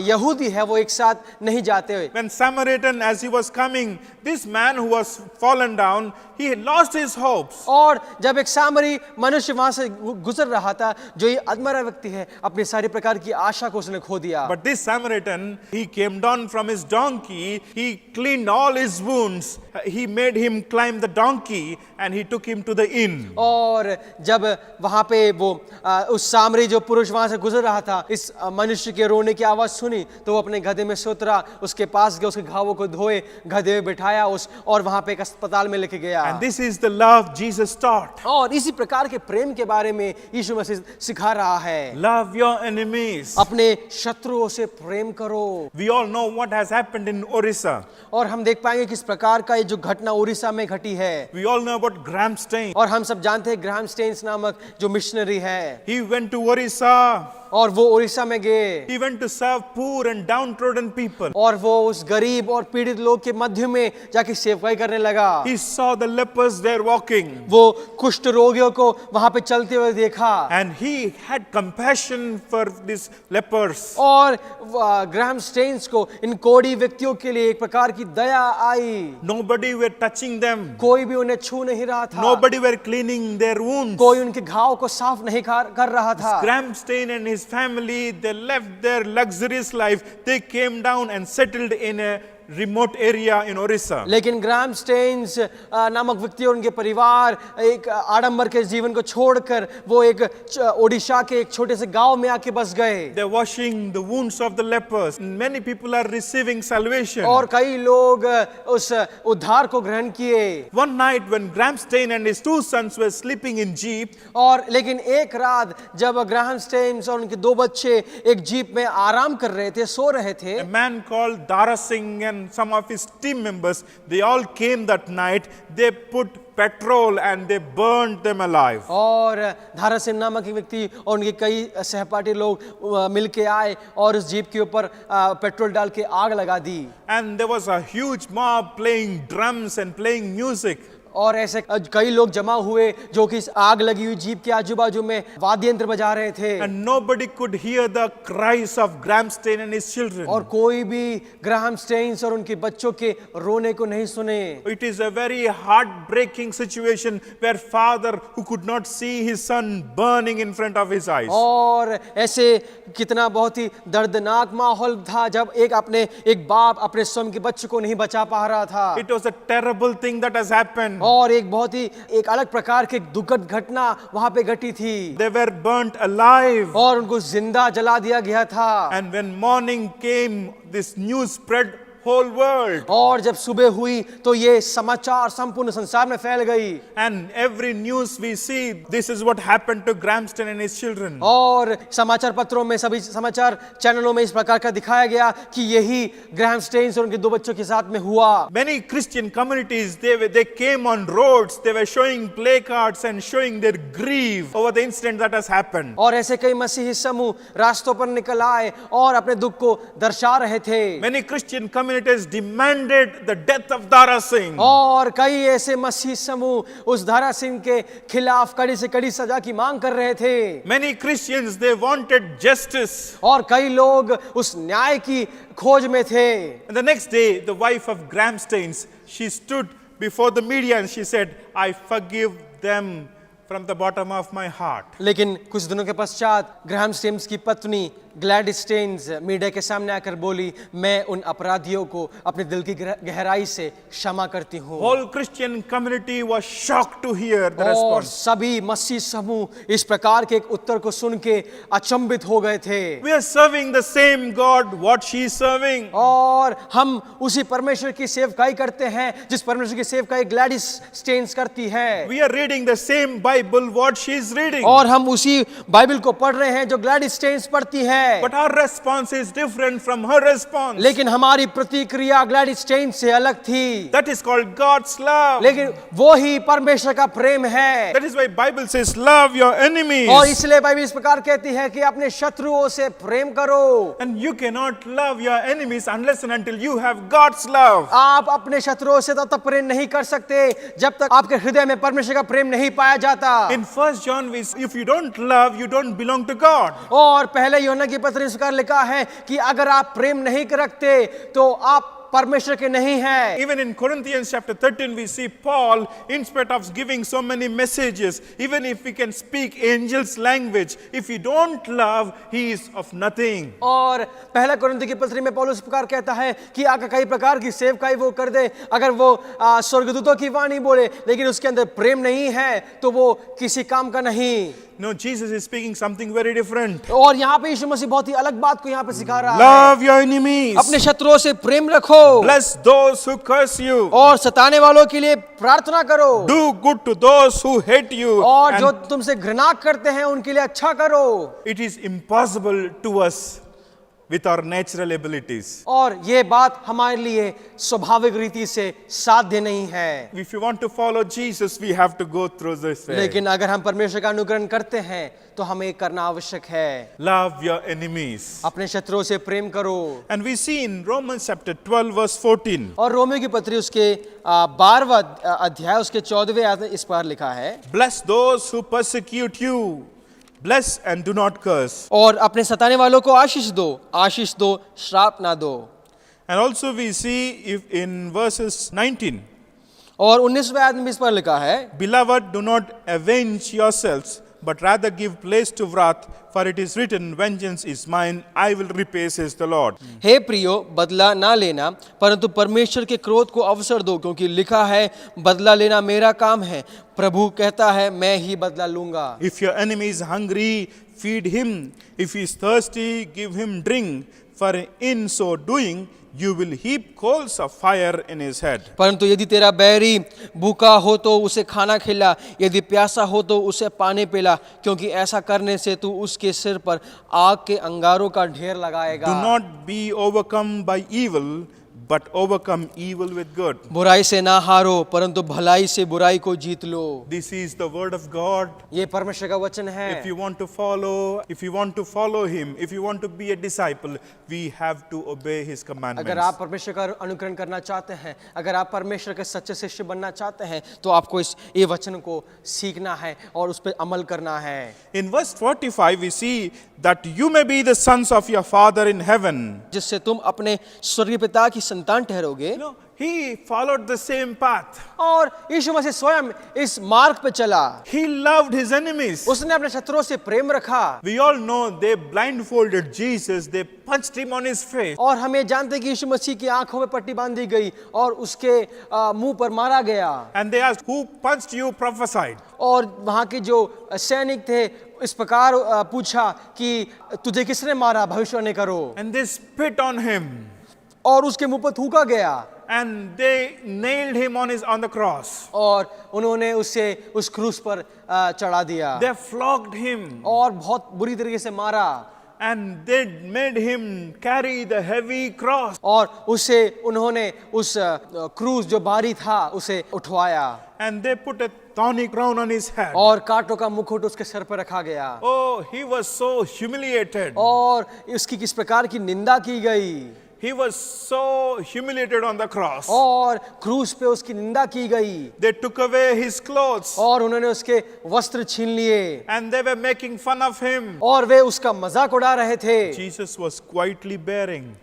यहूदी है वो एक साथ नहीं जाते हुए। When Samaritan, as he was coming, this man who was fallen down, he lost his hopes. और जब एक सामरी मनुष्य वहां से गुजर रहा था, जो ये अधमरा व्यक्ति है, अपनी सारी प्रकार की आशा को उसने खो दिया। But this Samaritan, he came down from his donkey, he cleaned all his wounds, he made him climb the donkey and he took him to the inn. और जब वहां पे वो उस सामरी जो पुरुष वहां से गुजर रहा था, इस मनुष्य के रोने की आवाज सुनी तो वो अपने गधे में से उतरा, उसके पास गया, उसके घावों को धोए, गधे में बिठाया उस और वहां पे एक अस्पताल में लेके गया। And this is the love Jesus taught. और इसी प्रकार के प्रेम के बारे में यीशु मसीह सिखा रहा है। Love your enemies. अपने शत्रुओं से प्रेम करो। We all know what has happened in Orissa. और हम देख पाएंगे किस प्रकार का ये जो घटना उड़ीसा में घटी है। We all know about Graham Stein. और हम सब जानते हैं ग्राहम स्टेन्स नामक जो मिशनरी है, He went to Orissa. और वो उड़ीसा में गए He went to serve poor and downtrodden people. और वो उस गरीब और पीड़ित लोग के मध्य में जाके सेवकाई करने लगा। He saw the lepers there walking. वो कुष्ठ रोगियों को वहां पे चलते हुए देखा And he had compassion for these lepers. और ग्राहम स्टेन्स को इन कोढ़ी व्यक्तियों के लिए एक प्रकार की दया आई। Nobody were touching them. कोई भी उन्हें छू नहीं रहा था, Nobody were cleaning their wounds. कोई उनके घाव को साफ नहीं कर रहा था। Graham Stein and his family, they left their luxurious life. They came down and settled in a remote area in Orissa. लेकिन ग्राहम स्टेन्स नामक व्यक्ति और उनके परिवार एक आडंबर के जीवन को छोड़कर वो एक ओडिशा के एक छोटे से गांव में आके बस गए। They're washing the wounds of the lepers. Many people are receiving salvation. और कई लोग उस उद्धार को ग्रहण किए। One night when Graham Stein and his two sons were sleeping in jeep, और लेकिन एक रात जब ग्राहम स्टेन्स और उनके 2 बच्चे एक जीप में आराम कर रहे थे, सो रहे थे, a man called Dara Singh and some of his team members, they all came that night. They put petrol and they burned them alive. और धारा सिंह नामक एक व्यक्ति और उनके कई सहपाठी लोग मिलके आए और उस जीप के ऊपर पेट्रोल डाल के आग लगा दी। And there was a huge mob playing drums and playing music. और ऐसे कई लोग जमा हुए जो कि इस आग लगी हुई जीप के आजू बाजू में वाद्य यंत्र बजा रहे थे। And nobody could hear the cries of Graham Stein and his children. और कोई भी ग्राहम स्टेन्स और उनके बच्चों के रोने को नहीं सुने। It is a very heartbreaking situation where father who could not see his son burning in front of his eyes. और ऐसे कितना बहुत ही दर्दनाक माहौल था जब एक बाप अपने स्वयं के बच्चे को नहीं बचा पा रहा था। It was a terrible thing that has happened. और एक बहुत ही एक अलग प्रकार की दुखद घटना वहां पे घटी थी। They were burnt alive. और उनको जिंदा जला दिया गया था। And when morning came, this news spread whole world. और जब सुबह हुई तो ये समाचार संपूर्ण संसार में फैल गई। And every news we see, this is what happened to Gramston and his children. और समाचार पत्रों में, सभी समाचार चैनलों में इस प्रकार का दिखाया गया कि यही ग्राहम स्टेन्स और उनके 2 बच्चों के साथ में हुआ। Many Christian communities, they came on roads, they were showing placards and showing their grief over the incident that has happened. और ऐसे कई मसीही समूह रास्तों पर निकल आए और अपने दुख को दर्शा रहे थे। Many Christian communities demanded the death of Dara Singh. और कई ऐसे मसीही समूह उस दारा सिंह के खिलाफ कड़ी से कड़ी सजा की मांग कर रहे थे। Many Christians, they wanted justice. और कई लोग उस न्याय की खोज में थे। And the next day, the wife of Graham Staines, she stood before the media and she said, I forgive them from the bottom of my heart. लेकिन कुछ दिनों के पश्चात ग्राहम स्टेन्स की पत्नी ग्लैडिस स्टेन्स मीडिया के सामने आकर बोली, मैं उन अपराधियों को अपने दिल की गहराई से क्षमा करती हूँ। Whole Christian community was shocked to hear the और response. सभी मसीह समूह इस प्रकार के एक उत्तर को सुन के अचंभित हो गए थे। We are serving the same God, what she is serving. और हम उसी परमेश्वर की सेवकाई करते हैं जिस परमेश्वर की सेवकाई ग्लैडिस स्टेन्स करती है। We are reading the same Bible, what she is reading. और हम उसी बाइबल को पढ़ रहे हैं जो ग्लैडिस स्टेन्स पढ़ती है। But our response is different from her response. लेकिन हमारी प्रतिक्रिया ग्लैडिस स्टेन्स से अलग थी। That is called God's love. लेकिन वो ही परमेश्वर का प्रेम है। That is why Bible says, love your enemies. और इसलिए बाइबल इस प्रकार कहती है कि अपने शत्रुओं से प्रेम करो। And you cannot love your enemies unless and until you have God's love. आप अपने शत्रुओं से तब तक प्रेम नहीं कर सकते जब तक आपके हृदय में परमेश्वर का प्रेम नहीं पाया जाता। In 1 John, if you don't love, you don't belong to God. और पहले यूहन्ना की पत्री में इस प्रकार लिखा है कि अगर आप प्रेम नहीं रखते तो आप परमेश्वर के नहीं हैं। Even in Corinthians chapter 13, we see Paul, in spite of giving so many messages, even if he can speak angels' language, if he don't love, he is of nothing. और पहला कुरिन्थियों की पत्री में पौलुस इस प्रकार कहता है कि अगर कई प्रकार की सेवकाई वो कर दे, अगर वो स्वर्गदूतों की वाणी बोले लेकिन उसके अंदर प्रेम नहीं है तो वो किसी काम का नहीं। No, Jesus is speaking something very different. और यहाँ पे यीशु मसीह बहुत ही अलग बात को यहाँ पे सिखा रहा है। Love your enemies. अपने शत्रुओं से प्रेम रखो। Bless those who curse you. और सताने वालों के लिए प्रार्थना करो। Do good to those who hate you. और जो And तुमसे घृणा करते हैं उनके लिए अच्छा करो। it is impossible to us with our natural abilities. और ये बात हमारे लिए स्वाभाविक रीति से साध्य नहीं है। If you want to follow Jesus, we have to go through this way. लेकिन अगर हम परमेश्वर का अनुकरण करते हैं तो हमें करना आवश्यक है। Love your enemies. अपने शत्रुओं से प्रेम करो। And we see in Romans chapter 12 verse 14. और रोमियो की पत्री उसके 12वां अध्याय उसके 14वें आयत में इस पर लिखा है, Bless those who persecute you. Bless and do not curse. और अपने सताने वालों को आशीष दो, श्राप ना दो। And also we see if in verses 19. और 19वें आयत में इस पर लिखा है, Beloved, do not avenge yourselves, but rather give place to wrath, for it is written, Vengeance is mine, I will repay, says the Lord. हे प्रियो, बदला ना लेना परंतु परमेश्वर के क्रोध को अवसर दो, क्योंकि लिखा है, बदला लेना मेरा काम है, प्रभु कहता है, मैं ही बदला लूंगा। If your enemy is hungry, feed him. If he is thirsty, give him drink. For in so doing, you will heap coals of fire in his head. परंतु यदि तेरा बैरी भूखा हो तो उसे खाना खिला, यदि प्यासा हो तो उसे पानी पिला, क्योंकि ऐसा करने से तू उसके सिर पर आग के अंगारों का ढेर लगाएगा। Do not be overcome by evil, but overcome evil with good. बुराई से ना हारो परंतु भलाई से बुराई को जीत लो। This is the word of God. ये परमेश्वर का वचन है। If you want to follow him, if you want to be a disciple, we have to obey his commandments. अगर आप परमेश्वर का अनुकरण करना चाहते हैं, अगर आप परमेश्वर के सच्चे शिष्य बनना चाहते हैं तो आपको ये वचन को सीखना है और उस पर अमल करना है। In verse 45 we see that you may be the sons of your father in heaven. जिससे तुम अपने स्वर्गीय पिता की संतान ठहरोगे। No, he followed the same path. और यीशु मसीह स्वयं इस मार्ग पे चला। He loved his enemies. उसने अपने शत्रुओं से प्रेम रखा। We all know they blindfolded Jesus, they punched him on his face. और हमें जानते हैं कि यीशु मसीह की आंखों में पट्टी बांधी गई और उसके मुंह पर मारा गया। And they asked, who punched you? Prophesied. और वहां के जो सैनिक थे इस प्रकार पूछा कि तुझे किसने मारा, भविष्यवाणी करो। And they spit on him. और उसके मुंह पर थूका गया and they nailed him on the cross. और उन्होंने उसे उस क्रूस पर चढ़ा दिया They flogged him और बहुत बुरी तरीके से मारा and they made him carry the heavy cross. और उसे उन्होंने उस क्रूस जो भारी था उसे उठवाया And they put a thorny crown on his head. और कांटों का मुकुट उसके सर पर रखा गया Oh, he was so humiliated. और उसकी किस प्रकार की निंदा की गई He was so humiliated on the cross. और क्रूस पे उसकी निंदा की गई They took away his clothes और उन्होंने उसके वस्त्र छीन लिए and they were making fun of him. और वे उसका मजाक उड़ा रहे थे Jesus was quietly bearing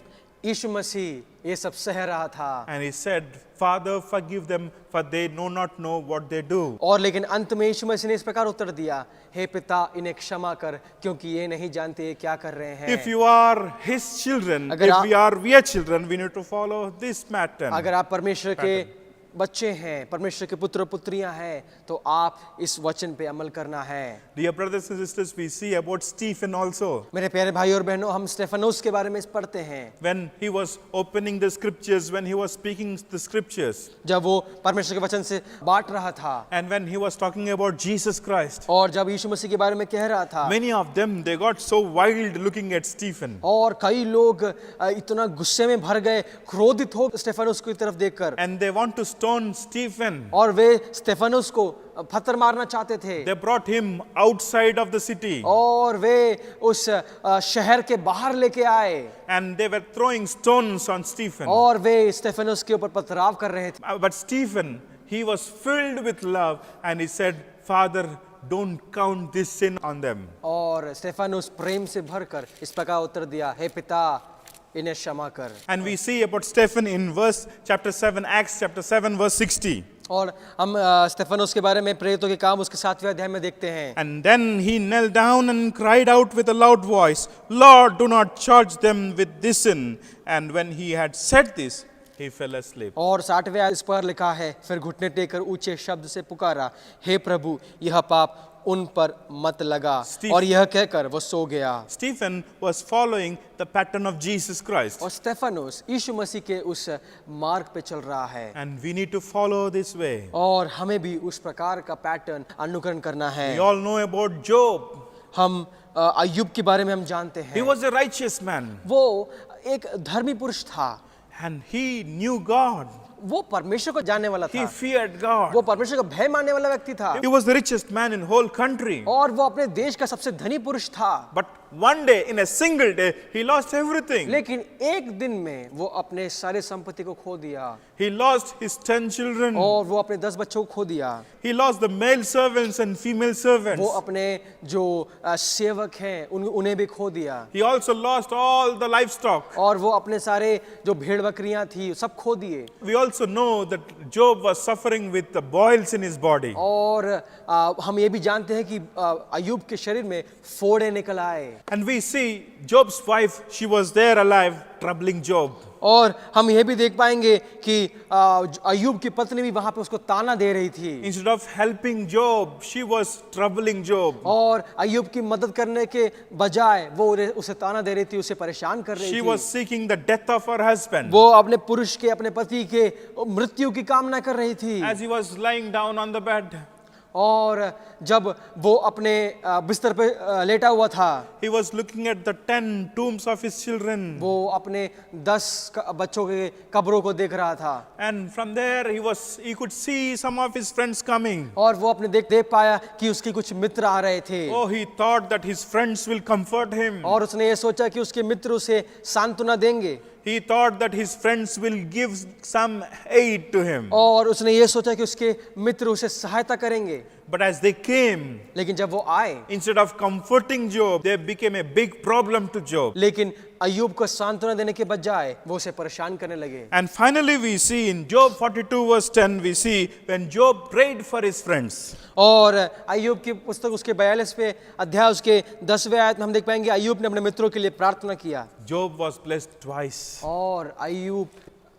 यीशु मसीह ये सब सह रहा था and he said, Father, forgive them, for they know not know what they do. और लेकिन अंत में यीशु मसीह ने इस प्रकार उत्तर दिया हे पिता इन्हें क्षमा कर क्योंकि ये नहीं जानते ये क्या कर रहे हैं If you are his children, अगर if आप- we are children, we need to follow this pattern. अगर आप परमेश्वर के बच्चे हैं परमेश्वर के पुत्र पुत्रियां हैं तो आप इस वचन पे अमल करना है Dear brothers and sisters, we see about Stephen also. मेरे प्यारे भाई और बहनों हम स्टेफनोस के बारे में पढ़ते हैं When he was opening the scriptures, when he was speaking the scriptures, जब वो परमेश्वर के वचन से बांट रहा था and when he was talking about Jesus Christ, और जब यीशु मसीह के बारे में कह रहा था many of them, they got so wild looking at Stephen. और कई लोग इतना गुस्से में भर गए क्रोधित हो स्टेफनोस की तरफ देखकर And they want to stone Stephen. और वे स्टेफनोस को पत्थर मारना चाहते थे They brought him outside of the city और वे उस शहर के बाहर लेके आए and they were throwing stones on Stephen. और वे स्टेफनोस के ऊपर पथराव कर रहे थे But Stephen, he was filled with love and he said, Father, don't count this sin on them. और स्टेफनोस प्रेम से भरकर इस प्रकार उत्तर दिया हे पिता इन्हें क्षमा कर And we see about Stephen in chapter 7, Acts chapter 7, verse 60. और हम स्टेफनोस के बारे में प्रेरितों के काम उसके 7वें अध्याय में देखते हैं And then he knelt down and cried out with a loud voice, Lord, do not charge them with this sin. And when he had said this, he fell asleep. और 60वें इस पर लिखा है फिर घुटने टेकर ऊंचे शब्द से पुकारा हे प्रभु यह पाप उन पर मत लगा और यह कहकर वो सो गया Stephen was following the pattern of Jesus Christ. और स्टेफनोस यीशु मसीह के उस मार्ग पे चल रहा है And we need to follow this way. और हमें भी उस प्रकार का पैटर्न अनुकरण करना है We all know about Job. हम अय्यूब के बारे में हम जानते He हैं was a righteous man वो एक धर्मी पुरुष था and he knew God. वो परमेश्वर को जानने वाला He था feared God. वो परमेश्वर का भय मानने वाला व्यक्ति था He was the richest man in whole country. और वो अपने देश का सबसे धनी पुरुष था But one day, in a single day, he lost everything. लेकिन एक दिन में वो अपने सारे संपत्ति को खो दिया He lost his 10 children. और वो अपने 10 बच्चों को खो दिया He lost the male servants and female servants. वो अपने जो सेवक हैं उन्हें भी खो दिया He also lost all the livestock. और वो अपने सारे जो भेड़ बकरियां थी सब खो दिए We also know that Job was suffering with the boils in his body. और हम ये भी जानते हैं कि अय्यूब के शरीर में फोड़े निकल आए And we see Job's wife, she was there alive, troubling Job. और हम ये भी देख पाएंगे कि अय्यूब की पत्नी भी वहां पे उसको ताना दे रही थी Instead of helping Job, she was troubling Job. और अय्यूब की मदद करने के बजाय वो उसे ताना दे रही थी उसे परेशान कर रही She थी was seeking the death of her husband. वो अपने पुरुष के अपने पति के मृत्यु की कामना कर रही थी As he was lying down on the bed, और जब वो अपने बिस्तर पे लेटा हुआ था he was looking at the 10 tombs of his children. वो अपने 10 बच्चों के कब्रों को देख रहा था And from there, he could see some of his friends coming. और वो अपने देख पाया कि उसके कुछ मित्र आ रहे थे Oh, he thought that his friends will comfort him. और उसने ये सोचा कि उसके मित्र उसे सांत्वना देंगे He thought that his friends will give some aid to him. और उसने ये सोचा कि उसके मित्र उसे सहायता करेंगे But as they came, लेकिन जब वो आए instead of comforting Job, they became a big problem to Job. लेकिन अय्यूब को सांत्वना देने के बजाय वो उसे परेशान करने लगे And finally, we see in Job 42, verse 10, we see when Job prayed for his friends. और अय्यूब की पुस्तक उसके 42वें अध्याय उसके 10वें आयत में हम देख पाएंगे अय्यूब ने अपने मित्रों के लिए प्रार्थना किया Job was blessed twice. और अय्यूब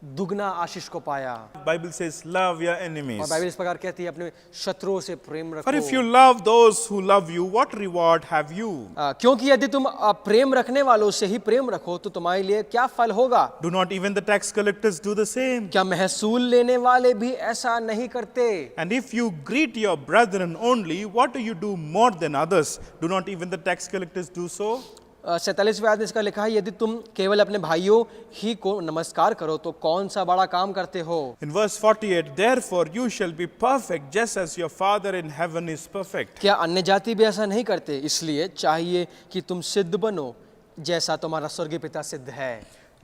दुगना आशीष को पाया। Bible says, love your और enemies. बाइबल इस प्रकार कहती है अपने शत्रुओं से प्रेम For if रखो। you love those who love you, what reward have you? क्योंकि यदि तुम प्रेम रखने वालों से ही प्रेम रखो तो तुम्हारे लिए क्या फल होगा? Do not even the tax collectors do the same? क्या महसूल लेने वाले भी ऐसा नहीं करते? And if you greet your brethren only, what do you do more than others? Do not even the tax collectors do so? 47वें आयत में इसका लिखा है, यदि तुम केवल अपने भाइयों ही को नमस्कार करो तो कौन सा बड़ा काम करते हो? In verse 48, therefore you shall be perfect just as your Father in heaven is perfect. क्या अन्य जाति भी ऐसा नहीं करते? इसलिए चाहिए कि तुम सिद्ध बनो जैसा तुम्हारा स्वर्गीय पिता सिद्ध है।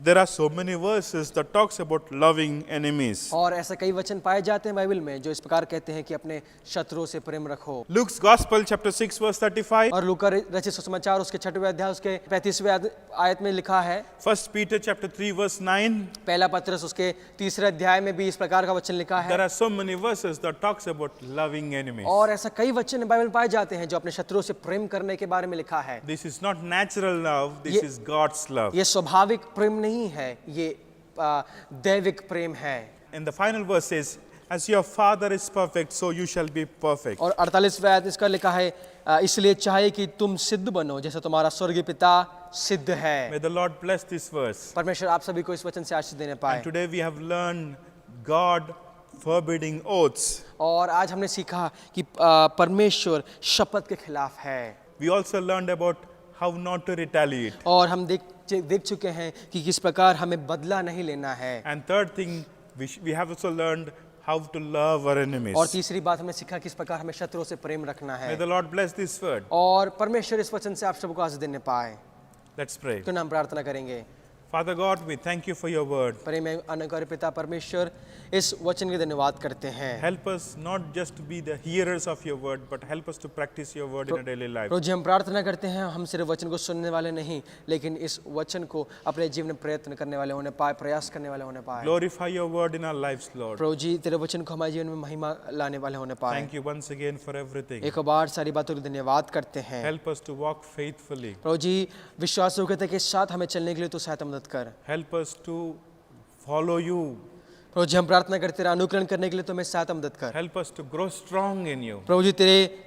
There are so many verses that talks about loving enemies. और ऐसे कई वचन पाए जाते हैं बाइबल में जो इस प्रकार कहते हैं कि अपने शत्रुओं से प्रेम रखो। Luke's Gospel chapter 6 verse 35. और लूका रचित सुसमाचार उसके 6वें अध्याय उसके 35वें आयत में लिखा है। 1 Peter chapter 3 verse 9. पहला पत्रस उसके 3रे अध्याय में भी इस प्रकार का वचन लिखा There है। are so many verses that talks about loving enemies. और ऐसा कई वचन बाइबल में पाए जाते हैं जो अपने शत्रुओं से प्रेम करने के बारे में लिखा है। This is not natural love, this is God's love. ये स्वाभाविक प्रेम नहीं है, ये दैविक प्रेम है। And the final verse says, as your Father is perfect, so you shall be perfect. और 48वें आयत इसका लिखा है, इसलिए चाहिए कि तुम सिद्ध बनो जैसे तुम्हारा स्वर्गीय पिता सिद्ध है। May the Lord bless this verse. परमेश्वर आप सभी को इस वचन से आशीष देने पाए। And today we have learned God forbidding oaths. और आज हमने सीखा कि परमेश्वर शपथ के खिलाफ है। We also learned about how not to retaliate. और हम देख चुके हैं कि किस प्रकार हमें बदला नहीं लेना है। And third thing, we have also learned how to love our enemies. और तीसरी बात हमने सीखा किस प्रकार हमें शत्रुओं से प्रेम रखना May है। the Lord bless this word. और परमेश्वर इस वचन से आप सबको आशीष देने पाए। Let's pray. तो हम प्रार्थना करेंगे। Father God, we thank you for your word. प्रेम अनुग्रह पिता परमेश्वर, इस वचन के धन्यवाद करते हैं। Help us not just to be the hearers of your word, but help us to practice your word in our daily life. प्रभु जी हम प्रार्थना करते हैं हम सिर्फ वचन को सुनने वाले नहीं लेकिन इस वचन को अपने जीवन में प्रयत्न करने वाले होने पाए, प्रयास करने वाले होने पाए। Glorify your word in our lives, Lord. प्रभु जी तेरे वचन को हमारे जीवन में महिमा लाने वाले होने पाए। Thank you once again for everything. एक बार सारी बातों के धन्यवाद करते हैं। Help us to walk faithfully. प्रभु जी विश्वास योग्यता के साथ हमें चलने के लिए तो सहायता मदद कर। Help us to follow you. प्रभु जी हम प्रार्थना करते हैं अनुकरण करने के लिए तो हमें सहायता मदद कर। Help us to grow strong in you. प्रभु जी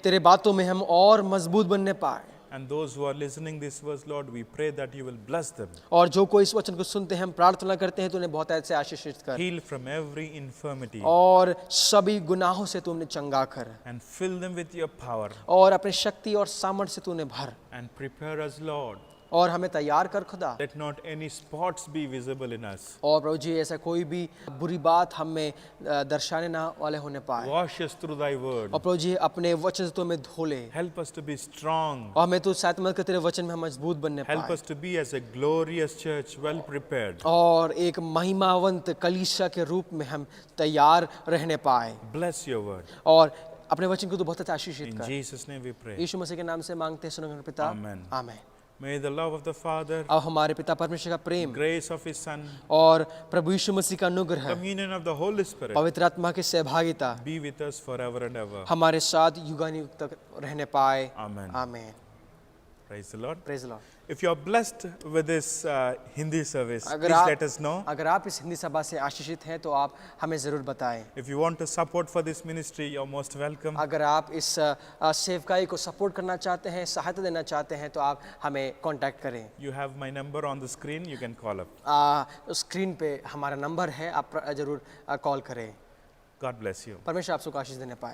तेरे बातों में हम और मजबूत बनने पाए। And those who are listening this verse, Lord, we pray that you will bless them. और जो कोई इस वचन को सुनते हैं हम प्रार्थना करते हैं तो उन्हें बहुत ऐसे आशीषित कर Heal from every infirmity और सभी गुनाहों से तू उन्हें चंगा कर and fill them with your power और अपने शक्ति और सामर्थ्य से तू उन्हें भर and prepare us, Lord. और हमें तैयार कर खुदा। Let not any spots be visible in us. और प्रभु जी ऐसा कोई भी बुरी बात हमें दर्शाने ना वाले होने पाए। Wash us through thy word. और प्रभु जी अपने वचन से तो हमें धो ले Help us to be strong. और हमें तो सहायता मदद कर तेरे वचन में हम मजबूत बनने Help पाए us to be as a glorious church, well prepared. और एक महिमावंत कलीसिया के रूप में हम तैयार रहने पाए। Bless your word. और अपने वचन को तो बहुत अच्छा आशीषित In कर। Jesus' name we pray. यीशु मसीह के नाम से मांगते हैं सुनो पिता, Amen. आमीन। May the love of the Father, अब हमारे पिता परमेश्वर का प्रेम grace of his Son, और प्रभु यीशु मसीह का अनुग्रह, communion of the Holy Spirit पवित्र आत्मा की सहभागिता be with us forever and ever. हमारे साथ युगानुयुग तक रहने पाए। Amen. आमीन। Praise the Lord. Praise Lord. If you are blessed with this Hindi service, अगर please आप let us know. अगर आप इस हिंदी सभा से आशीषित हैं तो आप हमें ज़रूर बताएं। If you want to support for this ministry, you're most welcome. अगर आप इस सेवकाई को सपोर्ट करना चाहते हैं, सहायता देना चाहते हैं तो आप हमें कांटेक्ट करें। You have my number on the screen. You can call up. Screen पे हमारा नंबर है, आप ज़रूर कॉल करें। God bless you. परमेश्वर आप सबको आशीष देने पाए।